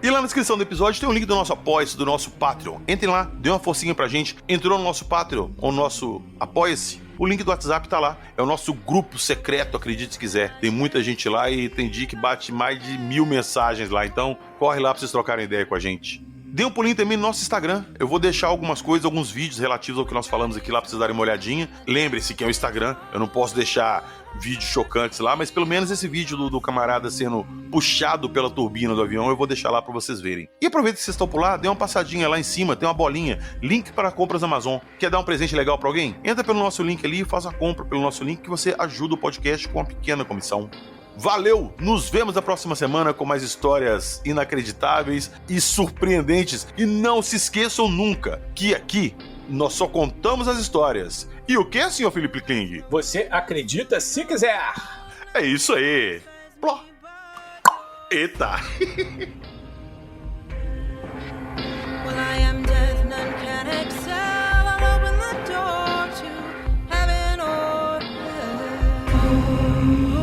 E lá na descrição do episódio tem um link do nosso Apoia-se, do nosso Patreon. Entrem lá, dê uma forcinha pra gente. Entrou no nosso Patreon, ou no nosso Apoia-se, o link do WhatsApp tá lá. É o nosso grupo secreto, acredite se quiser. Tem muita gente lá e tem dia que bate mais de 1000 mensagens lá. Então, corre lá pra vocês trocarem ideia com a gente. Dê um pulinho também no nosso Instagram. Eu vou deixar algumas coisas, alguns vídeos relativos ao que nós falamos aqui lá pra vocês darem uma olhadinha. Lembre-se que é o Instagram. Eu não posso deixar vídeos chocantes lá, mas pelo menos esse vídeo do camarada sendo puxado pela turbina do avião eu vou deixar lá pra vocês verem. E aproveita que vocês estão por lá, dê uma passadinha lá em cima, tem uma bolinha, link para compras Amazon. Quer dar um presente legal pra alguém? Entra pelo nosso link ali e faz a compra pelo nosso link que você ajuda o podcast com uma pequena comissão. Valeu! Nos vemos na próxima semana com mais histórias inacreditáveis e surpreendentes. E não se esqueçam nunca que aqui nós só contamos as histórias. E o que, senhor Felipe Kling? Você acredita se quiser. É isso aí. Pló. Eita. Well, I am death, none can excel. I'll open the door to heaven or hell.